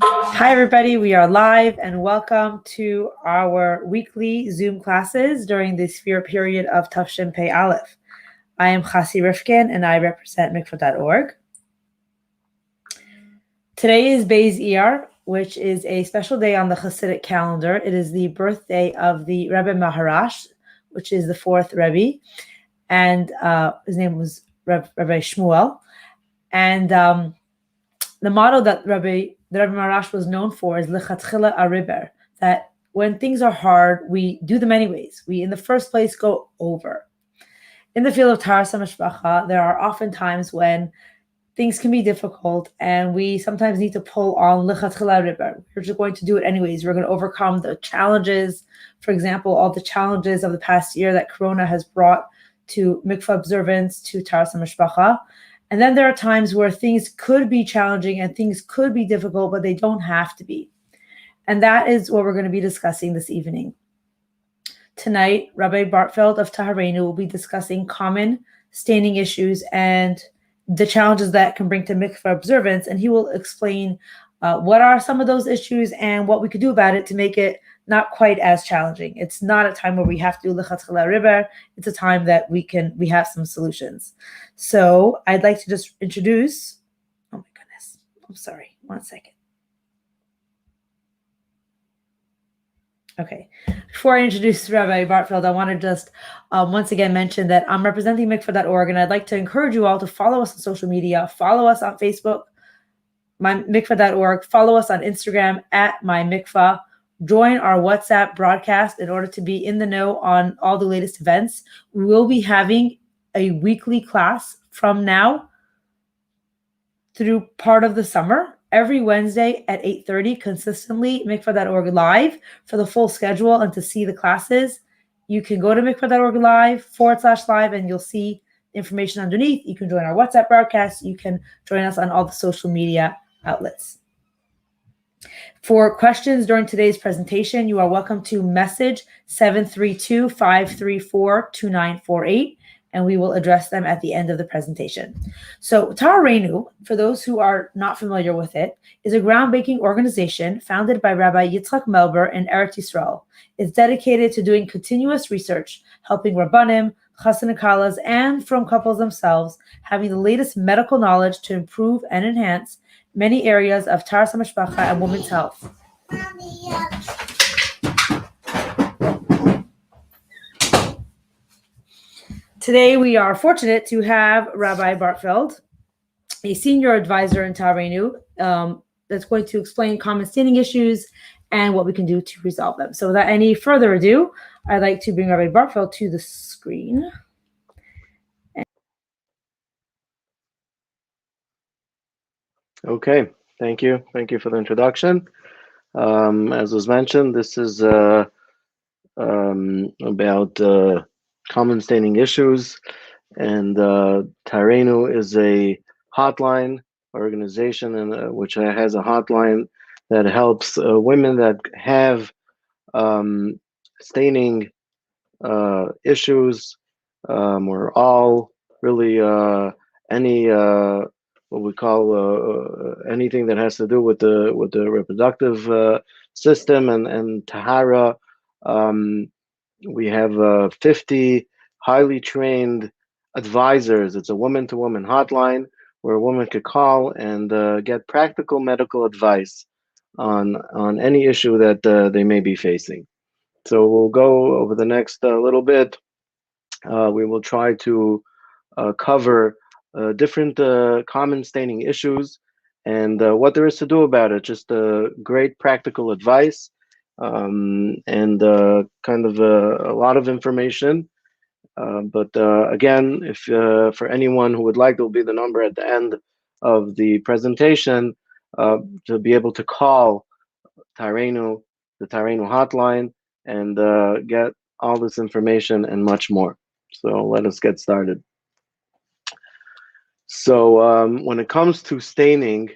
Hi, everybody. We are live and welcome to our weekly Zoom classes during the sphere period of Tafshin Pei Aleph. I am Chassi Rifkin and I represent mikvah.org. Today is Beis Iyar, which is a special day on the Hasidic calendar. It is the birthday of the Rebbe Maharash, which is the fourth Rebbe, and his name was Rabbi Shmuel. And the motto that the Rebbe Maharash was known for is Lechatchila Ariber, that when things are hard, we do them anyways. We, in the first place, go over. In the field of Taharas Hamishpacha, there are often times when things can be difficult, and we sometimes need to pull on Lechatchila Ariber. We're just going to do it anyways. We're going to overcome the challenges. For example, all the challenges of the past year that Corona has brought to mikvah observance, to Taharas Hamishpacha. And then there are times where things could be challenging and things could be difficult, but they don't have to be. And that is what we're going to be discussing this evening. Tonight, Rabbi Bartfeld of Tahareinu will be discussing common staining issues and the challenges that can bring to mikvah observance. And he will explain what are some of those issues and what we could do about it to make it not quite as challenging. It's not a time where we have to do lechatchila riber. It's a time that we have some solutions. So I'd like to just introduce, oh my goodness, I'm sorry, 1 second. Okay, before I introduce Rabbi Bartfeld, I want to just once again mention that I'm representing mikvah.org, and I'd like to encourage you all to follow us on social media, follow us on Facebook, mikvah.org, follow us on Instagram at mymikvah. Join our WhatsApp broadcast in order to be in the know on all the latest events. We will be having a weekly class from now through part of the summer, every Wednesday at 8:30, consistently, mikvah.org live for the full schedule and to see the classes. You can go to mikvah.org live/live and you'll see information underneath. You can join our WhatsApp broadcast. You can join us on all the social media outlets. For questions during today's presentation, you are welcome to message 732-534-2948, and we will address them at the end of the presentation. So Tahareinu, for those who are not familiar with it, is a groundbreaking organization founded by Rabbi Yitzchak Melber in Eretz Yisrael. It's dedicated to doing continuous research, helping Rabbanim, Chassan and Kalas, and from couples themselves, having the latest medical knowledge to improve and enhance many areas of Taharas Hamishpacha and women's health. Today, we are fortunate to have Rabbi Bartfeld, a senior advisor in Tahareinu, that's going to explain common staining issues and what we can do to resolve them. So without any further ado, I'd like to bring Rabbi Bartfeld to the screen. Okay, thank you. Thank you for the introduction. As was mentioned, this is about common staining issues, and Tahareinu is a hotline organization, and which has a hotline that helps women that have staining issues, or all really any what we call anything that has to do with the reproductive system and tahara. We have 50 highly trained advisors. It's a woman-to-woman hotline where a woman could call and get practical medical advice on any issue that they may be facing. So we'll go over the next little bit. We will try to cover different common staining issues and what there is to do about it. Just great practical advice and kind of a lot of information. But again, if for anyone who would like, there'll be the number at the end of the presentation to be able to call Tahareinu, the Tahareinu hotline, and get all this information and much more. So let us get started. So when it comes to staining,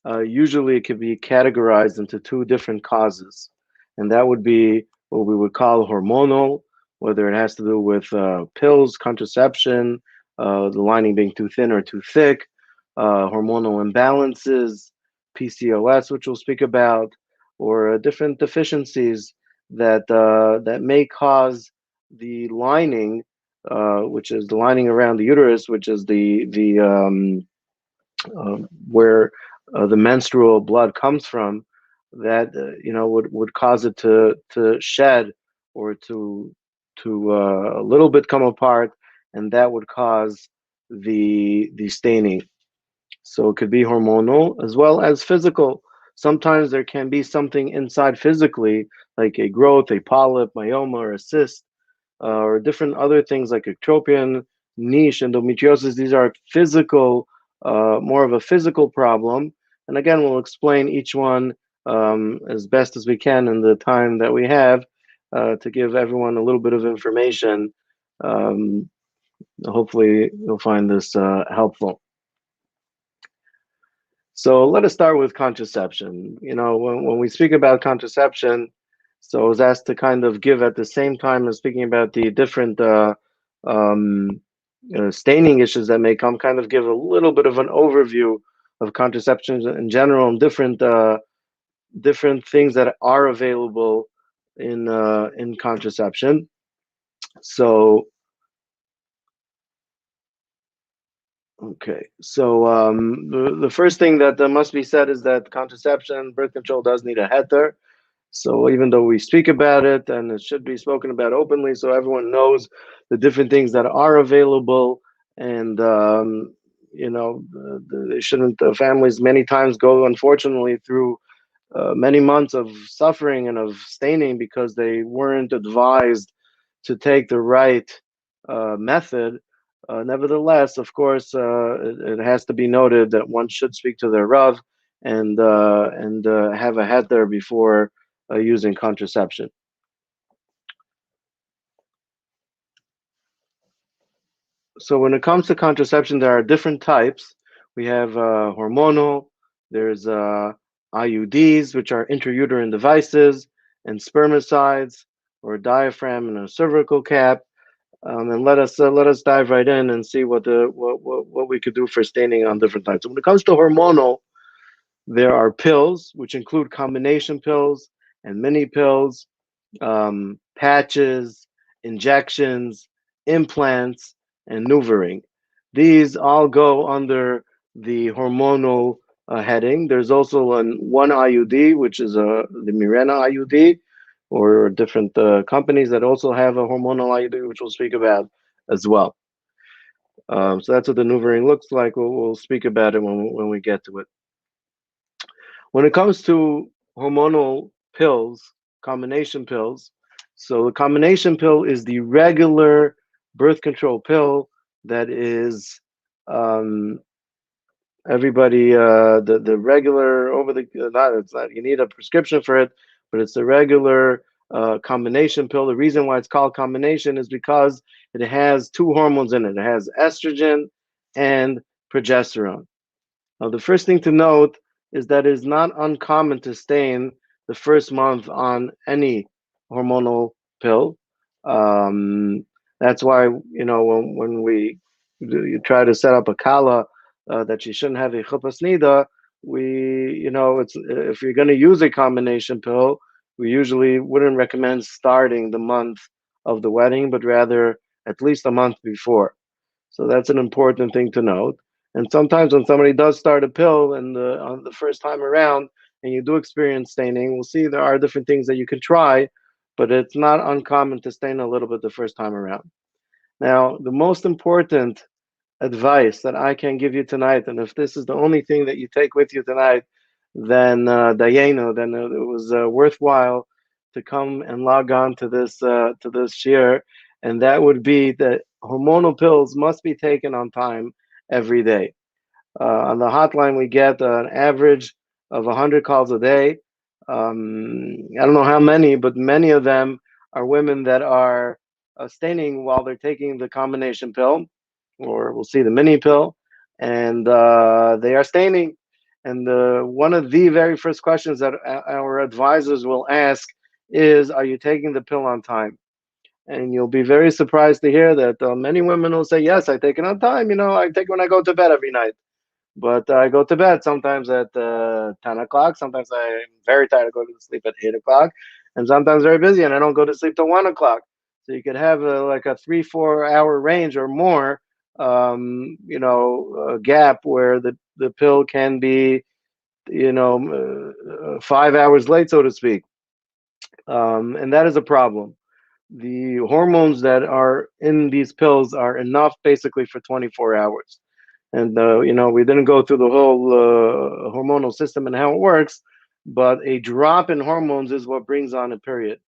usually it can be categorized into two different causes, and that would be what we would call hormonal, whether it has to do with pills, contraception, the lining being too thin or too thick, hormonal imbalances, PCOS, which we'll speak about, or different deficiencies that may cause the lining, which is the lining around the uterus, which is where the menstrual blood comes from, that would cause it to shed or to a little bit come apart, and that would cause the staining. So it could be hormonal as well as physical. Sometimes there can be something inside physically, like a growth, a polyp, myoma, or a cyst, or different other things like ectropion, niche, endometriosis. These are physical, more of a physical problem. And again, we'll explain each one as best as we can in the time that we have to give everyone a little bit of information. Hopefully, you'll find this helpful. So let us start with contraception. When we speak about contraception, so I was asked to kind of give at the same time as speaking about the different staining issues that may come, kind of give a little bit of an overview of contraception in general and different things that are available in contraception. So okay, so the first thing that must be said is that contraception, birth control does need a heter. So even though we speak about it and it should be spoken about openly, so everyone knows the different things that are available, and they shouldn't. Families many times go, unfortunately, through many months of suffering and of staining because they weren't advised to take the right method. Nevertheless, of course, it has to be noted that one should speak to their Rav and have a heter before using contraception. So when it comes to contraception, there are different types. We have hormonal, there's IUDs, which are intrauterine devices, and spermicides, or a diaphragm and a cervical cap. And let us dive right in and see what we could do for staining on different types. So when it comes to hormonal, there are pills, which include combination pills and mini pills, patches, injections, implants, and NuvaRing. These all go under the hormonal heading. There's also one IUD, which is the Mirena IUD, or different companies that also have a hormonal IUD, which we'll speak about as well. So that's what the NuvaRing looks like. We'll speak about it when we get to it. When it comes to hormonal pills, combination pills, so the combination pill is the regular birth control pill that is everybody the regular over the not it's not you need a prescription for it, but it's the regular combination pill. The reason why it's called combination is because it has two hormones in it. It has estrogen and progesterone. Now, the first thing to note is that it is not uncommon to stain the first month on any hormonal pill. That's why when you try to set up a kala that you shouldn't have a chuppah snida, it's if you're going to use a combination pill, we usually wouldn't recommend starting the month of the wedding, but rather at least a month before. So that's an important thing to note. And sometimes when somebody does start a pill and on the first time around, and you do experience staining, we'll see there are different things that you can try, but it's not uncommon to stain a little bit the first time around. Now, the most important advice that I can give you tonight, and if this is the only thing that you take with you tonight, then Dayenu, then it was worthwhile to come and log on to this share, and that would be that hormonal pills must be taken on time every day. On the hotline, we get an average of 100 calls a day. I don't know how many, but many of them are women that are staining while they're taking the combination pill, or we'll see the mini pill, and they are staining. And one of the very first questions that our advisors will ask is, are you taking the pill on time? And you'll be very surprised to hear that many women will say, yes, I take it on time. I take it when I go to bed every night. But I go to bed sometimes at 10 o'clock. Sometimes I'm very tired. I go to sleep at 8 o'clock. And sometimes very busy and I don't go to sleep till 1 o'clock. So you could have like a 3-4 hour range or more, a gap where the pill can be, 5 hours late, so to speak. And that is a problem. The hormones that are in these pills are enough basically for 24 hours. And we didn't go through the whole hormonal system and how it works, but a drop in hormones is what brings on a period.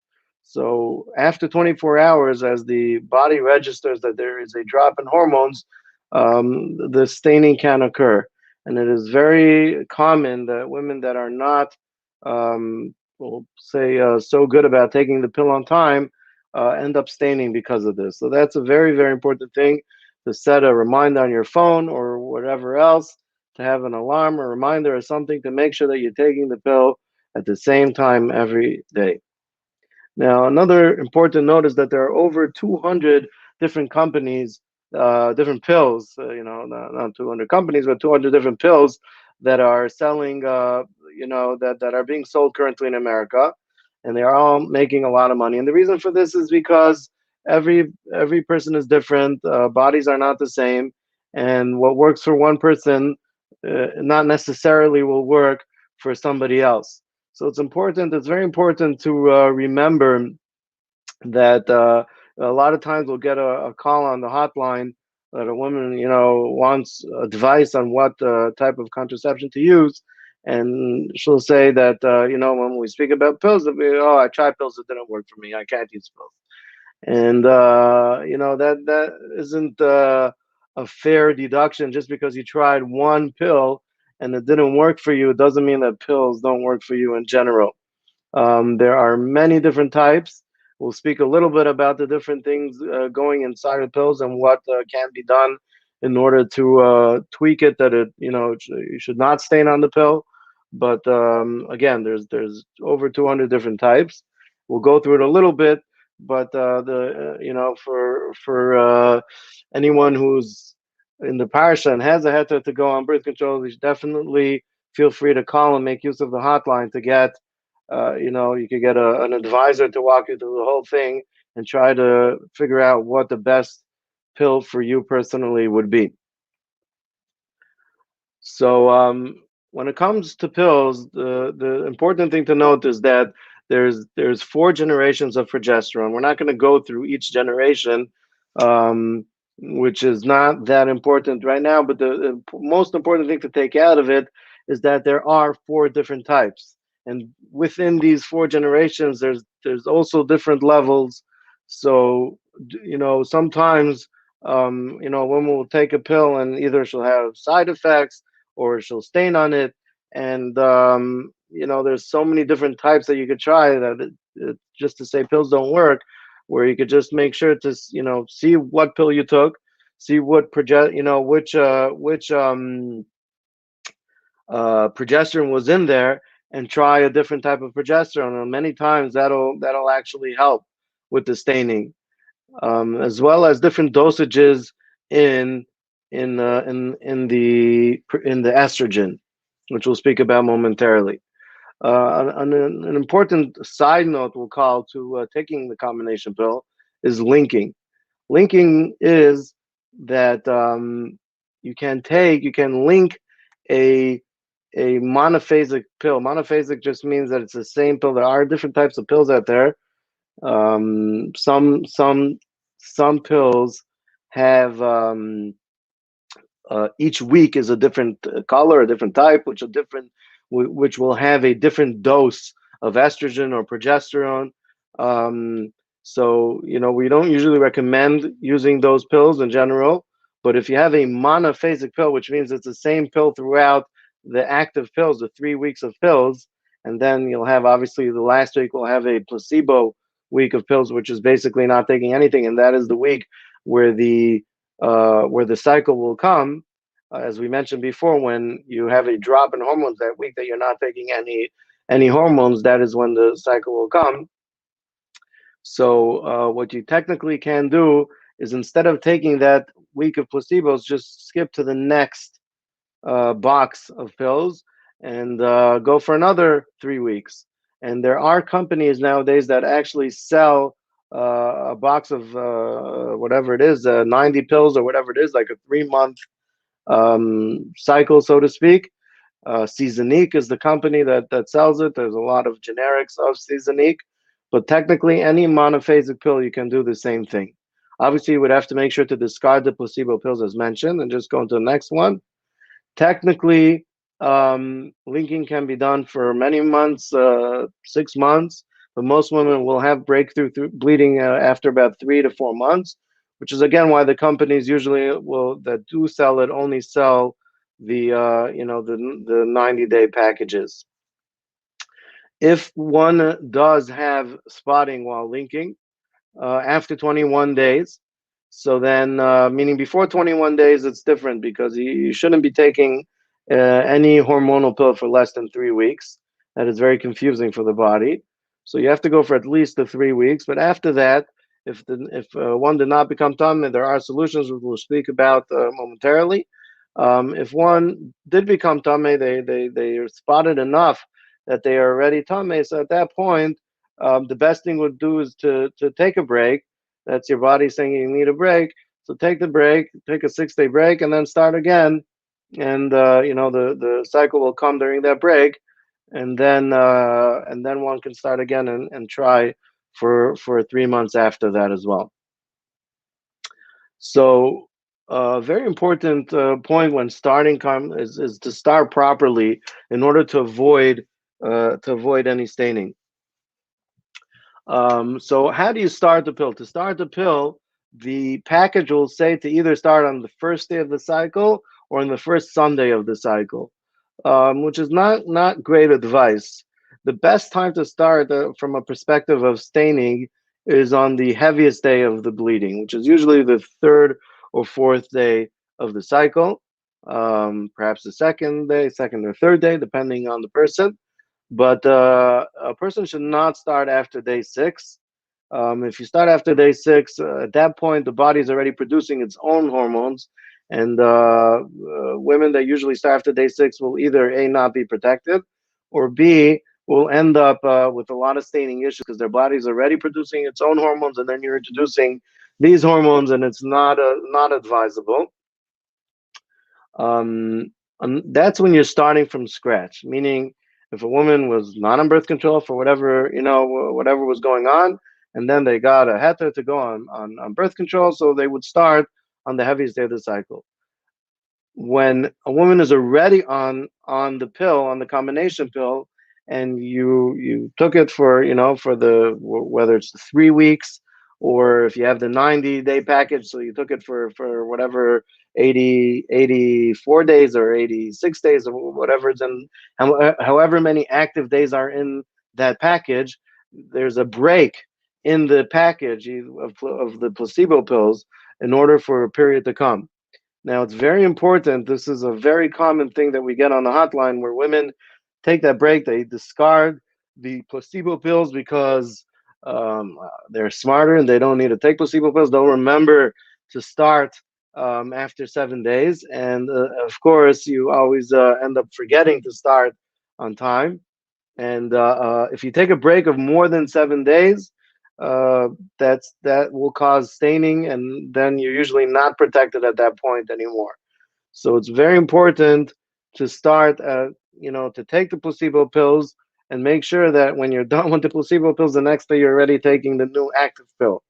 So after 24 hours, as the body registers that there is a drop in hormones, the staining can occur. And it is very common that women that are not, we'll say, so good about taking the pill on time end up staining because of this. So that's a very, very important thing, to set a reminder on your phone or whatever else, to have an alarm or reminder or something to make sure that you're taking the pill at the same time every day. Now, another important note is that there are over 200 different companies, different pills, not 200 companies, but 200 different pills that are selling, that are being sold currently in America. And they are all making a lot of money. And the reason for this is because every person is different. Bodies are not the same. And what works for one person not necessarily will work for somebody else. So it's very important to remember that a lot of times we'll get a call on the hotline that a woman, wants advice on what type of contraception to use. And she'll say that, when we speak about pills, oh, I tried pills, it didn't work for me. I can't use pills. And, that isn't a fair deduction. Just because you tried one pill and it didn't work for you, it doesn't mean that pills don't work for you in general. There are many different types. We'll speak a little bit about the different things going inside of pills and what can be done in order to tweak it, that you should not stain on the pill. But again, there's over 200 different types. We'll go through it a little bit, but for anyone who's in the parsha and has a heter to go on birth control, you should definitely feel free to call and make use of the hotline to get, you could get an advisor to walk you through the whole thing and try to figure out what the best pill for you personally would be. So when it comes to pills, the important thing to note is that there's 4 generations of progesterone. We're not going to go through each generation, um, which is not that important right now. But the most important thing to take out of it is that there are 4 different types, and within these 4 generations, there's also different levels. So sometimes a woman will take a pill and either she'll have side effects or she'll stain on it. And there's so many different types that you could try that just to say pills don't work, where you could just make sure to see what pill you took, see what which progesterone was in there, and try a different type of progesterone. And many times that'll actually help with the staining, as well as different dosages in the estrogen, which we'll speak about momentarily. An important side note we'll call to taking the combination pill is linking. Linking is that you can link a monophasic pill. Monophasic just means that it's the same pill. There are different types of pills out there. Some pills have each week is a different color, a different type, which will have a different dose of estrogen or progesterone. So we don't usually recommend using those pills in general. But if you have a monophasic pill, which means it's the same pill throughout the active pills, the 3 weeks of pills, and then you'll have, obviously, the last week we'll have a placebo week of pills, which is basically not taking anything, and that is the week where the cycle will come. As we mentioned before, when you have a drop in hormones that week that you're not taking any hormones, that is when the cycle will come. So what you technically can do is, instead of taking that week of placebos, just skip to the next box of pills and go for another 3 weeks. And there are companies nowadays that actually sell a box of whatever it is, 90 pills or whatever it is, like a 3 month cycle, so to speak. Seasonique is the company that sells it. There's a lot of generics of Seasonique, but technically any monophasic pill, you can do the same thing. Obviously, you would have to make sure to discard the placebo pills as mentioned and just go into the next one. Technically, linking can be done for many months, 6 months, but most women will have breakthrough bleeding after about 3 to 4 months, which is again why the companies usually will that do sell it only sell the the 90-day packages. If one does have spotting while linking after 21 days, so then meaning before 21 days, it's different because you shouldn't be taking any hormonal pill for less than 3 weeks. That is very confusing for the body. So you have to go for at least the 3 weeks. But after that, if one did not become tummy, there are solutions which we'll speak about momentarily. If one did become tummy, they are spotted enough that they are already tummy. So at that point, the best thing would do is to take a break. That's your body saying you need a break. So take the break, take a 6-day break, and then start again. And the cycle will come during that break, and then one can start again and try for 3 months after that as well. So very important point when starting is to start properly in order to avoid any staining. So how do you start the pill? To start the pill, the package will say to either start on the first day of the cycle or on the first Sunday of the cycle, which is not great advice. The best time to start from a perspective of staining is on the heaviest day of the bleeding, which is usually the third or fourth day of the cycle, perhaps the second or third day, depending on the person. But a person should not start after day 6. If you start after day 6, at that point, the body is already producing its own hormones. And women that usually start after day 6 will either A, not be protected, or B, will end up with a lot of staining issues because their body is already producing its own hormones, and then you're introducing these hormones, and it's not advisable. And that's when you're starting from scratch, meaning if a woman was not on birth control for whatever was going on, and then they got a heter to go on birth control, so they would start on the heaviest day of the cycle. When a woman is already on the pill, on the combination pill, and you took it for whether it's the 3 weeks or if you have the 90-day package, so you took it for whatever 84 days or 86 days or whatever it's in, however many active days are in that package, there's a break in the package of the placebo pills in order for a period to come. Now, it's very important. This is a very common thing that we get on the hotline where women take that break. They discard the placebo pills because they're smarter and they don't need to take placebo pills. They'll remember to start after 7 days. And of course, you always end up forgetting to start on time. And if you take a break of more than 7 days, that will cause staining, and then you're usually not protected at that point anymore. So it's very important to start, to take the placebo pills and make sure that when you're done with the placebo pills, the next day you're already taking the new active pill.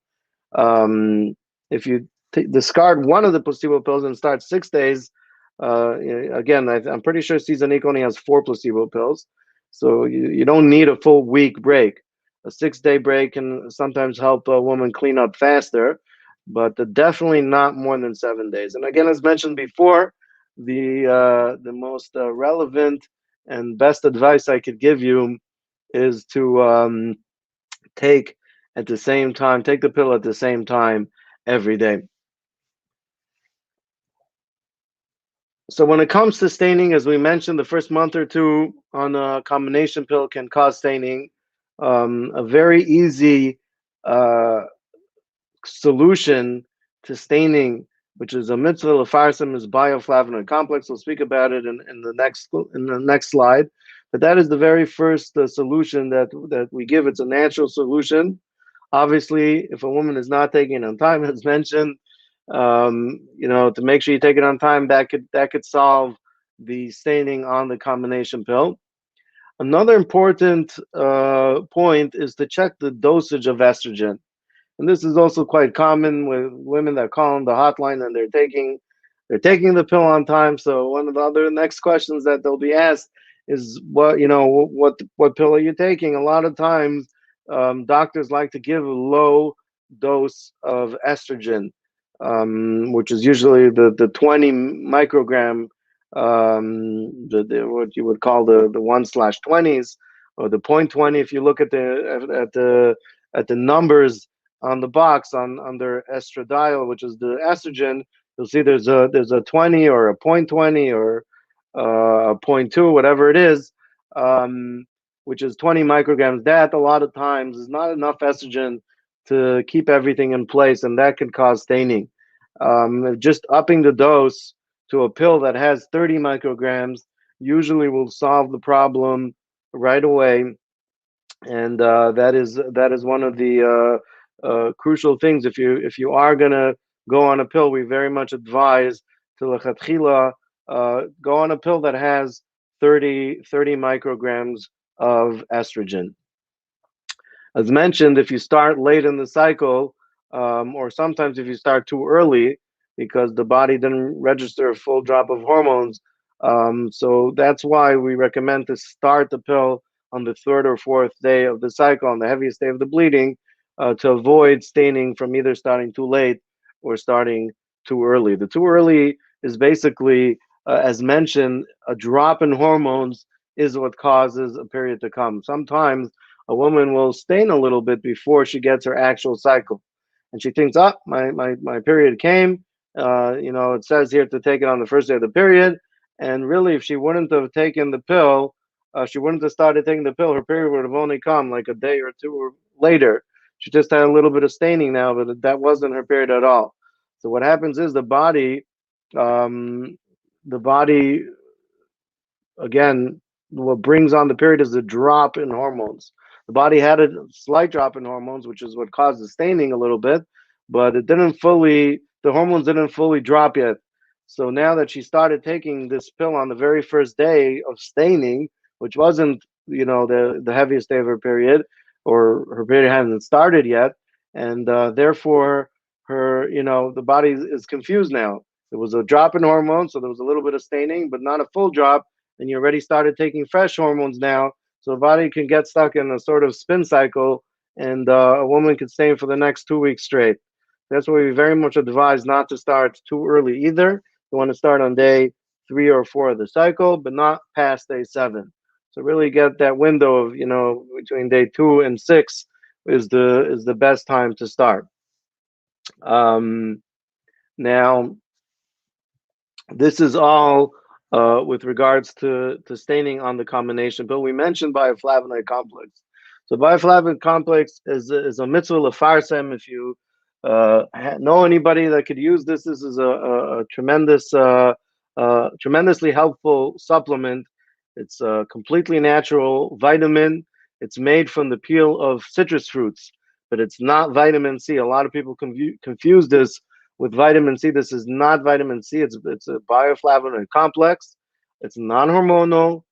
If you discard one of the placebo pills and start 6 days, again, I'm pretty sure Seasonique only has 4 placebo pills, so you don't need a full week break. A 6-day break can sometimes help a woman clean up faster, but definitely not more than 7 days. And again, as mentioned before, the most relevant and best advice I could give you is to take the pill at the same time every day. So when it comes to staining, as we mentioned, the first month or two on a combination pill can cause staining. A very easy solution to staining which is a mitzvah lefarsim is bioflavonoid complex. We'll speak about it in the next slide. But that is the very first solution that we give. It's a natural solution. Obviously, if a woman is not taking it on time, as mentioned, to make sure you take it on time, that could solve the staining on the combination pill. Another important point is to check the dosage of estrogen. And this is also quite common with women that call on the hotline and they're taking the pill on time. So one of the other next questions that they'll be asked is what pill are you taking? A lot of times doctors like to give a low dose of estrogen, which is usually the 20 microgram, what you would call the 1/20s, or the 0.20. If you look at the numbers on the box under estradiol, which is the estrogen, you'll see there's a 20 or a 0.20 or a 0.2, whatever it is, which is 20 micrograms. That a lot of times is not enough estrogen to keep everything in place, and that can cause staining. Just upping the dose to a pill that has 30 micrograms usually will solve the problem right away, and that is one of the crucial things. If you are gonna go on a pill, we very much advise to lechatchila go on a pill that has 30 micrograms of estrogen. As mentioned, if you start late in the cycle, or sometimes if you start too early because the body didn't register a full drop of hormones, so that's why we recommend to start the pill on the third or fourth day of the cycle, on the heaviest day of the bleeding, to avoid staining from either starting too late or starting too early. The too early is basically, as mentioned, a drop in hormones is what causes a period to come. Sometimes a woman will stain a little bit before she gets her actual cycle, and she thinks, "Oh, my period came. It says here to take it on the first day of the period." And really, if she wouldn't have taken the pill, she wouldn't have started taking the pill. Her period would have only come like a day or two later. She just had a little bit of staining now, but that wasn't her period at all. So what happens is the body, again, what brings on the period is a drop in hormones. The body had a slight drop in hormones, which is what caused the staining a little bit, but the hormones didn't fully drop yet. So now that she started taking this pill on the very first day of staining, which wasn't, the heaviest day of her period, or her period hasn't started yet, and therefore the body is confused now. There was a drop in hormones, so there was a little bit of staining, but not a full drop, and you already started taking fresh hormones now, so the body can get stuck in a sort of spin cycle, and a woman can stain for the next 2 weeks straight. That's why we very much advise not to start too early either. You want to start on day 3 or 4 of the cycle, but not past day 7. So really get that window of, between day 2 and 6 is the best time to start. Now, this is all with regards to staining on the combination pill. We mentioned bioflavonoid complex. So bioflavonoid complex is a mitzvah lefarsem. If you know anybody that could use this, this is a tremendously helpful supplement. It's a completely natural vitamin. It's made from the peel of citrus fruits, but it's not vitamin C. A lot of people confuse this with vitamin C. This is not vitamin C. It's a bioflavonoid complex. It's non-hormonal.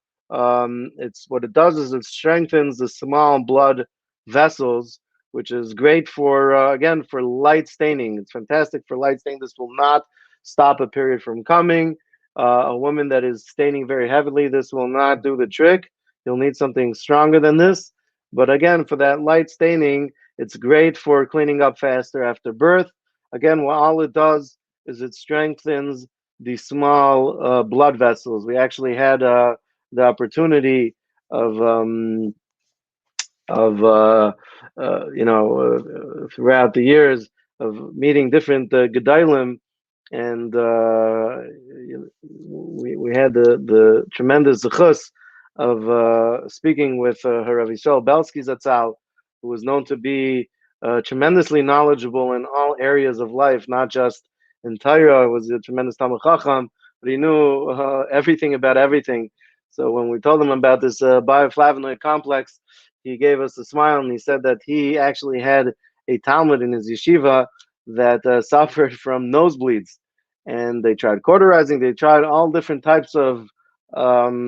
It's what it does is it strengthens the small blood vessels, which is great for again for light staining. It's fantastic for light staining. This will not stop a period from coming. A woman that is staining very heavily, this will not do the trick. You'll need something stronger than this. But again, for that light staining, it's great for cleaning up faster after birth. Again, what all it does is it strengthens the small blood vessels. We actually had the opportunity of throughout the years of meeting different Gedalim, and we had the tremendous zechus of speaking with Rabbi Belsky Zatzal, who was known to be tremendously knowledgeable in all areas of life, not just in Torah, was a tremendous Talmid Chacham, but he knew everything about everything. So when we told him about this bioflavonoid complex, he gave us a smile and he said that he actually had a Talmud in his yeshiva that suffered from nosebleeds, and they tried cauterizing, they tried all different types of eitzes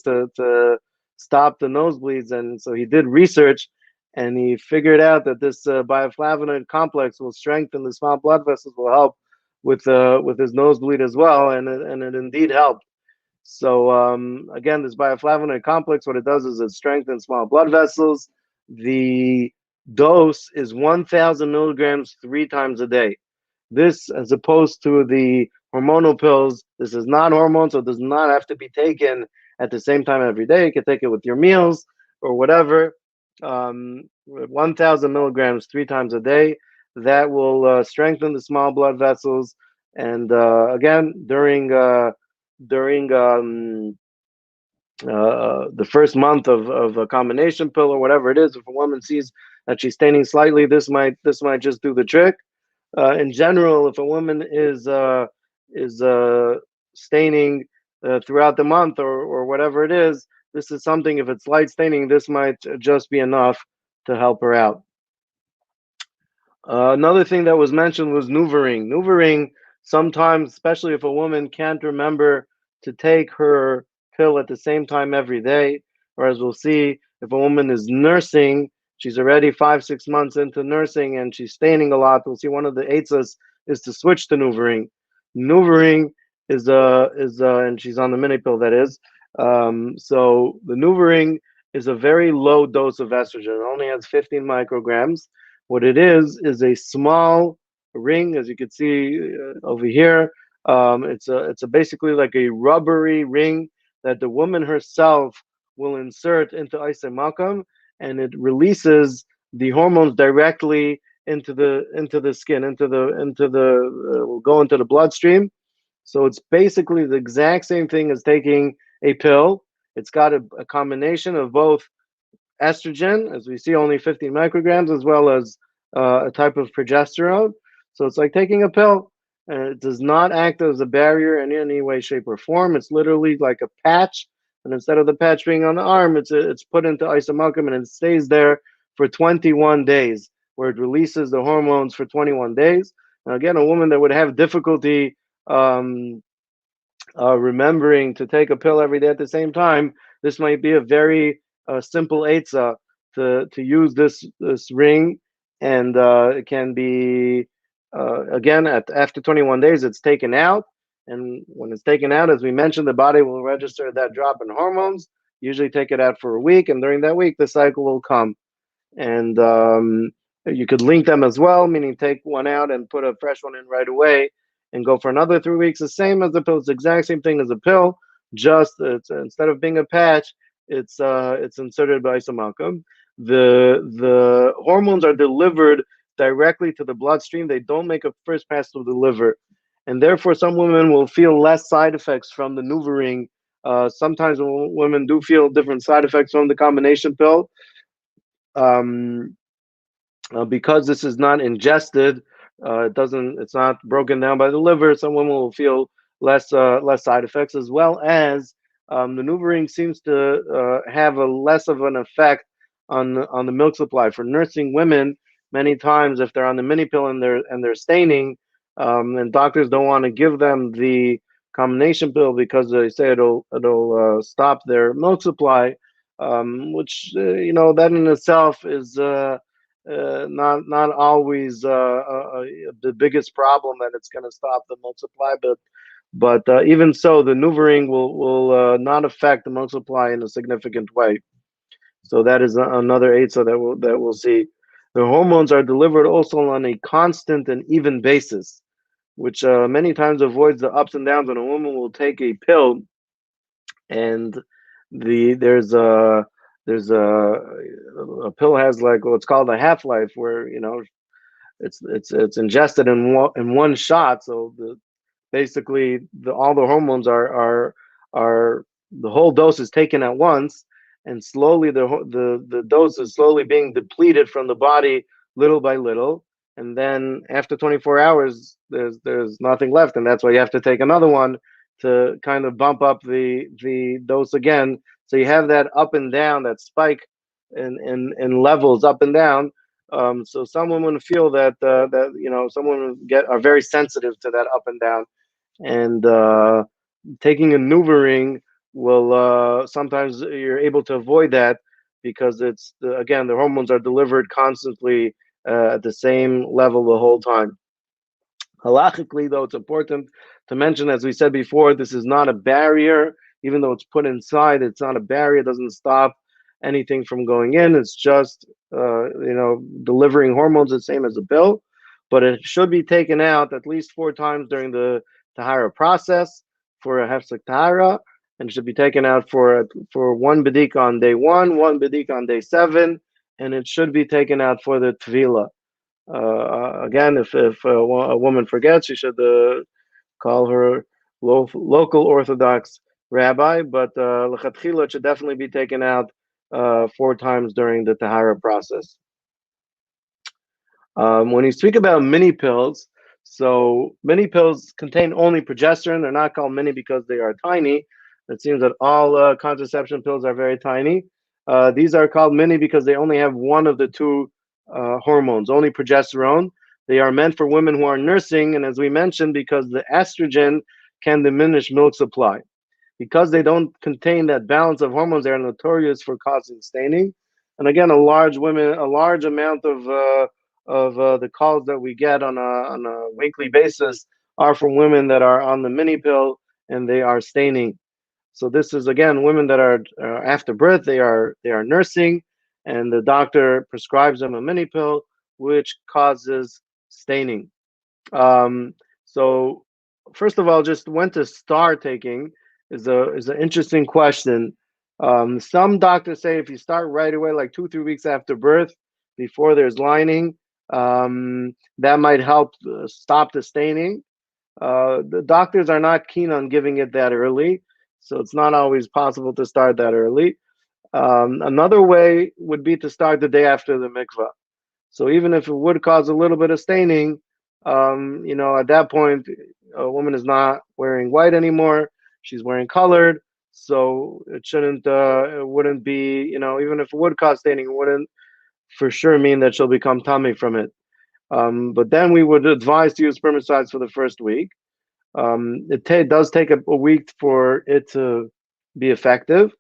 to stop the nosebleeds, and so he did research, and he figured out that this bioflavonoid complex will strengthen the small blood vessels, will help with his nosebleed as well, and it indeed helped. So again, this bioflavonoid complex, what it does is it strengthens small blood vessels. The dose is 1,000 milligrams 3 times a day. This, as opposed to the hormonal pills, this is not hormone, so it does not have to be taken at the same time every day. You can take it with your meals or whatever. 1,000 milligrams 3 times a day. That will strengthen the small blood vessels. And again, during the first month of a combination pill or whatever it is, if a woman sees that she's staining slightly, this might just do the trick. In general, if a woman is staining throughout the month or whatever it is, this is something. If it's light staining, this might just be enough to help her out. Another thing that was mentioned was NuvaRing. NuvaRing, sometimes, especially if a woman can't remember to take her pill at the same time every day, or as we'll see, if a woman is nursing, she's already 5-6 months into nursing and she's staining a lot, we'll see one of the eitzes is to switch to NuvaRing. NuvaRing is and she's on the mini pill, that is. So the NuvaRing is a very low dose of estrogen. It only has 15 micrograms. What it is a small ring, as you can see over here. It's basically like a rubbery ring that the woman herself will insert into isemakam, and it releases the hormones directly into the skin, will go into the bloodstream. So it's basically the exact same thing as taking a pill. It's got a combination of both estrogen, as we see, only 15 micrograms, as well as a type of progesterone. So it's like taking a pill. It does not act as a barrier in any way, shape, or form. It's literally like a patch, and instead of the patch being on the arm, it's put into isomalcum, and it stays there for 21 days, where it releases the hormones for 21 days. Now, again, a woman that would have difficulty remembering to take a pill every day at the same time, this might be a very simple eitzah to use this ring, and it can be again after 21 days it's taken out, and when it's taken out, as we mentioned, the body will register that drop in hormones. Usually take it out for a week, and during that week the cycle will come. And you could link them as well, meaning take one out and put a fresh one in right away and go for another 3 weeks. The same as the pill. It's the exact same thing as a pill, just instead of being a patch, it's inserted by isomalcum. The hormones are delivered directly to the bloodstream. They don't make a first pass through the liver, and therefore some women will feel less side effects from the NuvaRing. Sometimes women do feel different side effects from the combination pill. Because this is not ingested, it's not broken down by the liver. Some women will feel less side effects, as well as the NuvaRing seems to have a less of an effect on the milk supply for nursing women. Many times, if they're on the mini pill and they're staining, and doctors don't want to give them the combination pill because they say it'll stop their milk supply, which that in itself is not always the biggest problem, that it's going to stop the milk supply, but even so, the NuvaRing will not affect the milk supply in a significant way. So that is another eitzah that we'll see. The hormones are delivered also on a constant and even basis, which many times avoids the ups and downs when a woman will take a pill, and there's a pill has like what's called a half-life, where it's ingested in one shot. So basically all the hormones are the whole dose is taken at once, and slowly the dose is slowly being depleted from the body little by little, and then after 24 hours, there's nothing left, and that's why you have to take another one to kind of bump up the dose again. So you have that up and down, that spike in levels up and down. So some women feel that some women are very sensitive to that up and down, and taking a NuvaRing will sometimes you're able to avoid that because again, the hormones are delivered constantly at the same level the whole time. Halachically, though, it's important to mention, as we said before, this is not a barrier. Even though it's put inside, it's not a barrier. It doesn't stop anything from going in. It's just delivering hormones the same as a pill, but it should be taken out at least 4 times during the Tahara process for a hefsek Tahara, and it should be taken out for one bedik on day 1, one bedik on day 7, and it should be taken out for the tvila. Again, if a woman forgets, she should call her local Orthodox rabbi, but lechatchila, it should definitely be taken out 4 times during the Tahara process. When you speak about mini pills, so mini pills contain only progesterone. They're not called mini because they are tiny. It seems that all contraception pills are very tiny. These are called mini because they only have one of the 2 hormones, only progesterone. They are meant for women who are nursing, and as we mentioned, because the estrogen can diminish milk supply. Because they don't contain that balance of hormones, they are notorious for causing staining. And again, a large amount of the calls that we get on a weekly basis are from women that are on the mini pill and they are staining. So this is again women that are after birth, they are nursing, and the doctor prescribes them a mini pill, which causes staining. So first of all, just when to start taking is an interesting question. Some doctors say if you start right away, like 2-3 weeks after birth, before there's lining, that might help stop the staining. The doctors are not keen on giving it that early, so it's not always possible to start that early. Another way would be to start the day after the mikvah. So even if it would cause a little bit of staining, at that point, a woman is not wearing white anymore. She's wearing colored. So it wouldn't be, even if it would cause staining, it wouldn't for sure mean that she'll become tummy from it. But then we would advise to use spermicides for the first week. It does take a week for it to be effective,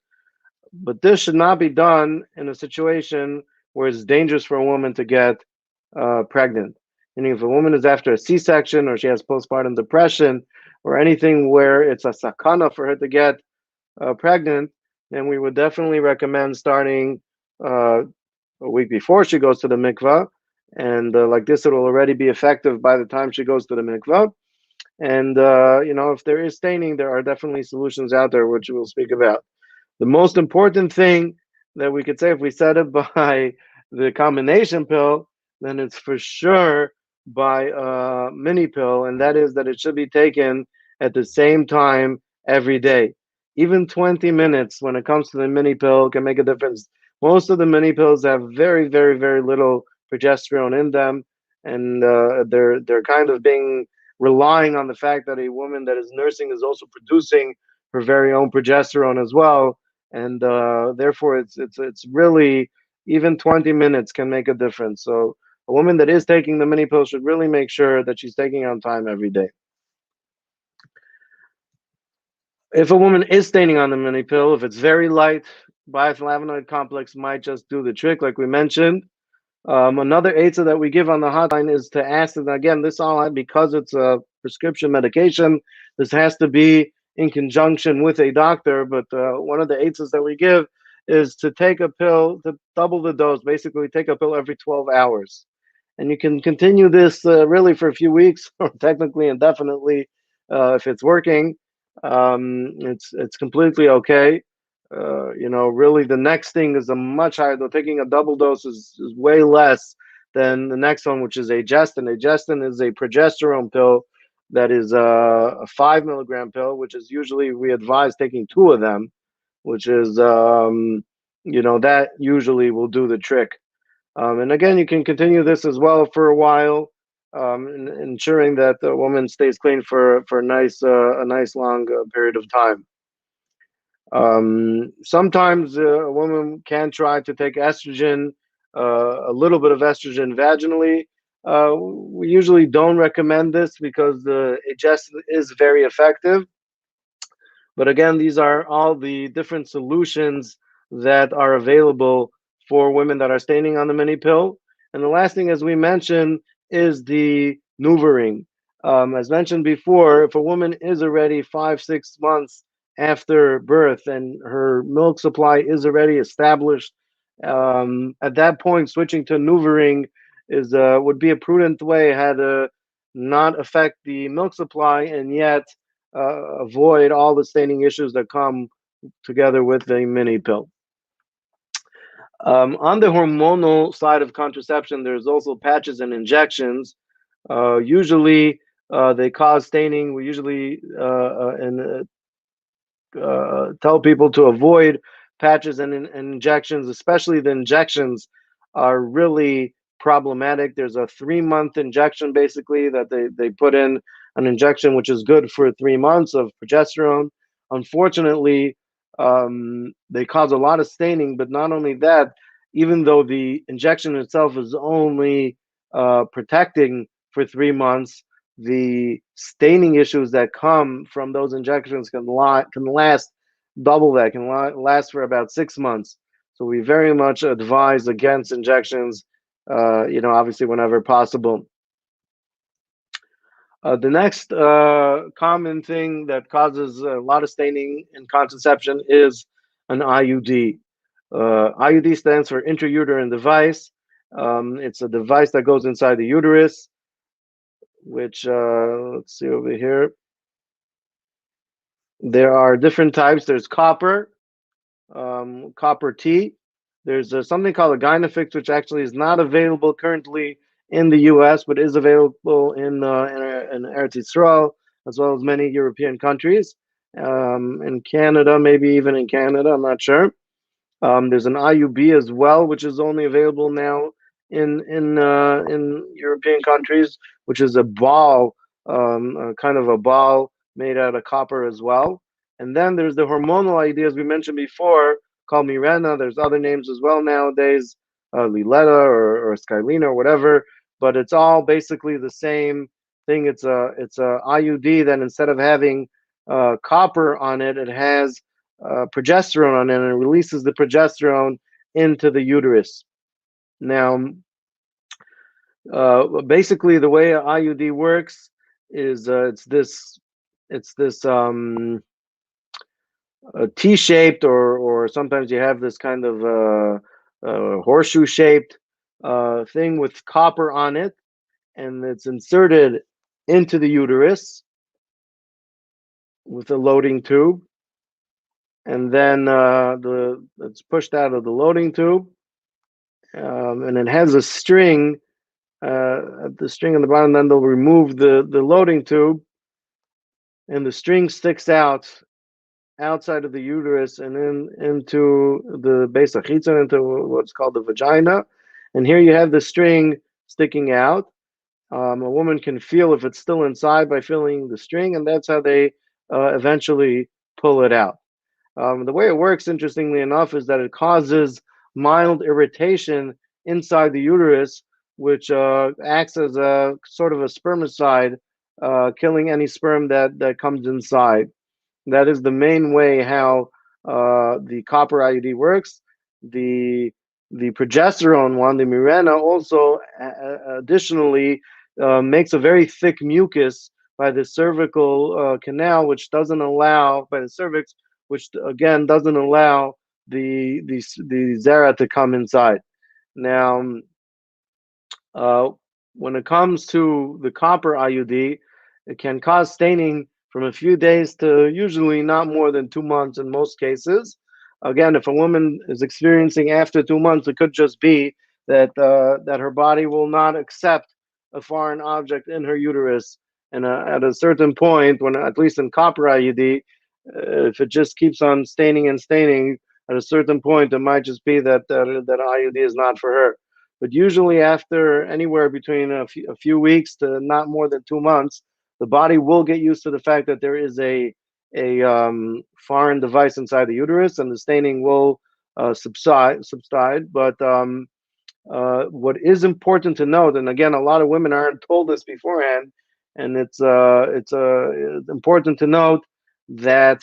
but this should not be done in a situation where it's dangerous for a woman to get pregnant. Meaning, if a woman is after a C-section or she has postpartum depression or anything where it's a sakana for her to get pregnant, then we would definitely recommend starting a week before she goes to the mikvah. And like this, it will already be effective by the time she goes to the mikvah. And, if there is staining, there are definitely solutions out there, which we'll speak about. The most important thing that we could say, if we set it by the combination pill, then it's for sure by a mini pill, and that is that it should be taken at the same time every day. Even 20 minutes when it comes to the mini pill can make a difference. Most of the mini pills have very, very, very little progesterone in them, and they're kind of relying on the fact that a woman that is nursing is also producing her very own progesterone as well, and therefore it's really, even 20 minutes can make a difference. So a woman that is taking the mini pill should really make sure that she's taking it on time every day. If a woman is staining on the mini pill, if it's very light, bioflavonoid complex might just do the trick, like we mentioned. Another answer that we give on the hotline is to ask, and again, this all because it's a prescription medication, this has to be in conjunction with a doctor. But one of the answers that we give is to take a pill, to double the dose, basically take a pill every 12 hours. And you can continue this really for a few weeks, or technically indefinitely, if it's working. It's completely okay. Really the next thing is a much higher, though taking a double dose is way less than the next one, which is agestin. Agestin is a progesterone pill that is a 5 milligram pill, which is usually, we advise taking 2 of them, which is, that usually will do the trick. And again, you can continue this as well for a while, ensuring that the woman stays clean for a nice long period of time. Sometimes a woman can try to take estrogen, a little bit of estrogen vaginally. We usually don't recommend this because it just is very effective. But again, these are all the different solutions that are available for women that are staining on the mini pill. And the last thing, as we mentioned, is the NuvaRing. As mentioned before, if a woman is already 5, 6 months after birth and her milk supply is already established, at that point, switching to NuvaRing is would be a prudent way, had to not affect the milk supply and yet avoid all the staining issues that come together with the mini pill. On the hormonal side of contraception, there's also patches and injections. Usually, they cause staining. We usually tell people to avoid patches and injections, especially the injections are really problematic. There's a 3-month injection basically that they put in, an injection which is good for 3 months of progesterone. Unfortunately, they cause a lot of staining, but not only that, even though the injection itself is only protecting for 3 months, the staining issues that come from those injections can last double that, can last for about 6 months. So we very much advise against injections, obviously whenever possible. The next common thing that causes a lot of staining in contraception is an IUD. IUD stands for intrauterine device. It's a device that goes inside the uterus, which, let's see over here. There are different types. There's copper, copper T. There's something called a Gynafix, which actually is not available currently in the U.S., but is available in Eretz Yisrael, as well as many European countries. In Canada, maybe even in Canada, I'm not sure. There's an IUB as well, which is only available now in European countries, which is a ball, kind of a ball made out of copper as well. And then there's the hormonal IUD we mentioned before, called Mirena. There's other names as well nowadays, Liletta or Skylina or whatever. But it's all basically the same thing. It's a IUD that instead of having copper on it, it has progesterone on it, and it releases the progesterone into the uterus. Now, basically, the way an IUD works is it's this T-shaped, or sometimes you have this kind of horseshoe-shaped thing with copper on it, and it's inserted into the uterus with a loading tube. And then it's pushed out of the loading tube, and it has a string, the string on the bottom. Then they'll remove the loading tube, and the string sticks outside of the uterus and into the base of chitzon, into what's called the vagina. And here you have the string sticking out. A woman can feel if it's still inside by feeling the string, and that's how they eventually pull it out. The way it works, interestingly enough, is that it causes mild irritation inside the uterus, which acts as a sort of a spermicide, killing any sperm that comes inside. That is the main way how the copper IUD works. The progesterone one, the Mirena, also additionally makes a very thick mucus by the cervical canal, which doesn't allow, by the cervix, which again doesn't allow the zera to come inside. Now, when it comes to the copper IUD, it can cause staining from a few days to usually not more than 2 months in most cases. Again, if a woman is experiencing after 2 months, it could just be that her body will not accept a foreign object in her uterus. And at a certain point, when at least in copper IUD, if it just keeps on staining and staining, at a certain point, it might just be that IUD is not for her. but usually after anywhere between a few weeks to not more than 2 months, the body will get used to the fact that there is a foreign device inside the uterus, and the staining will subside. But what is important to note, and again, a lot of women aren't told this beforehand, and it's important to note that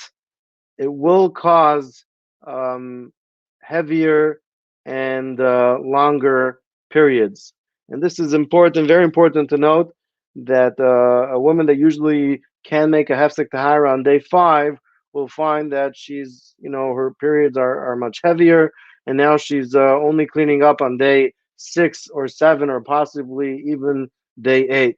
it will cause um, heavier and longer periods. And this is important, very important to note that a woman that usually can make a hefsek tahara on day 5 will find that her periods are much heavier, and now she's only cleaning up on day 6 or 7 or possibly even day 8.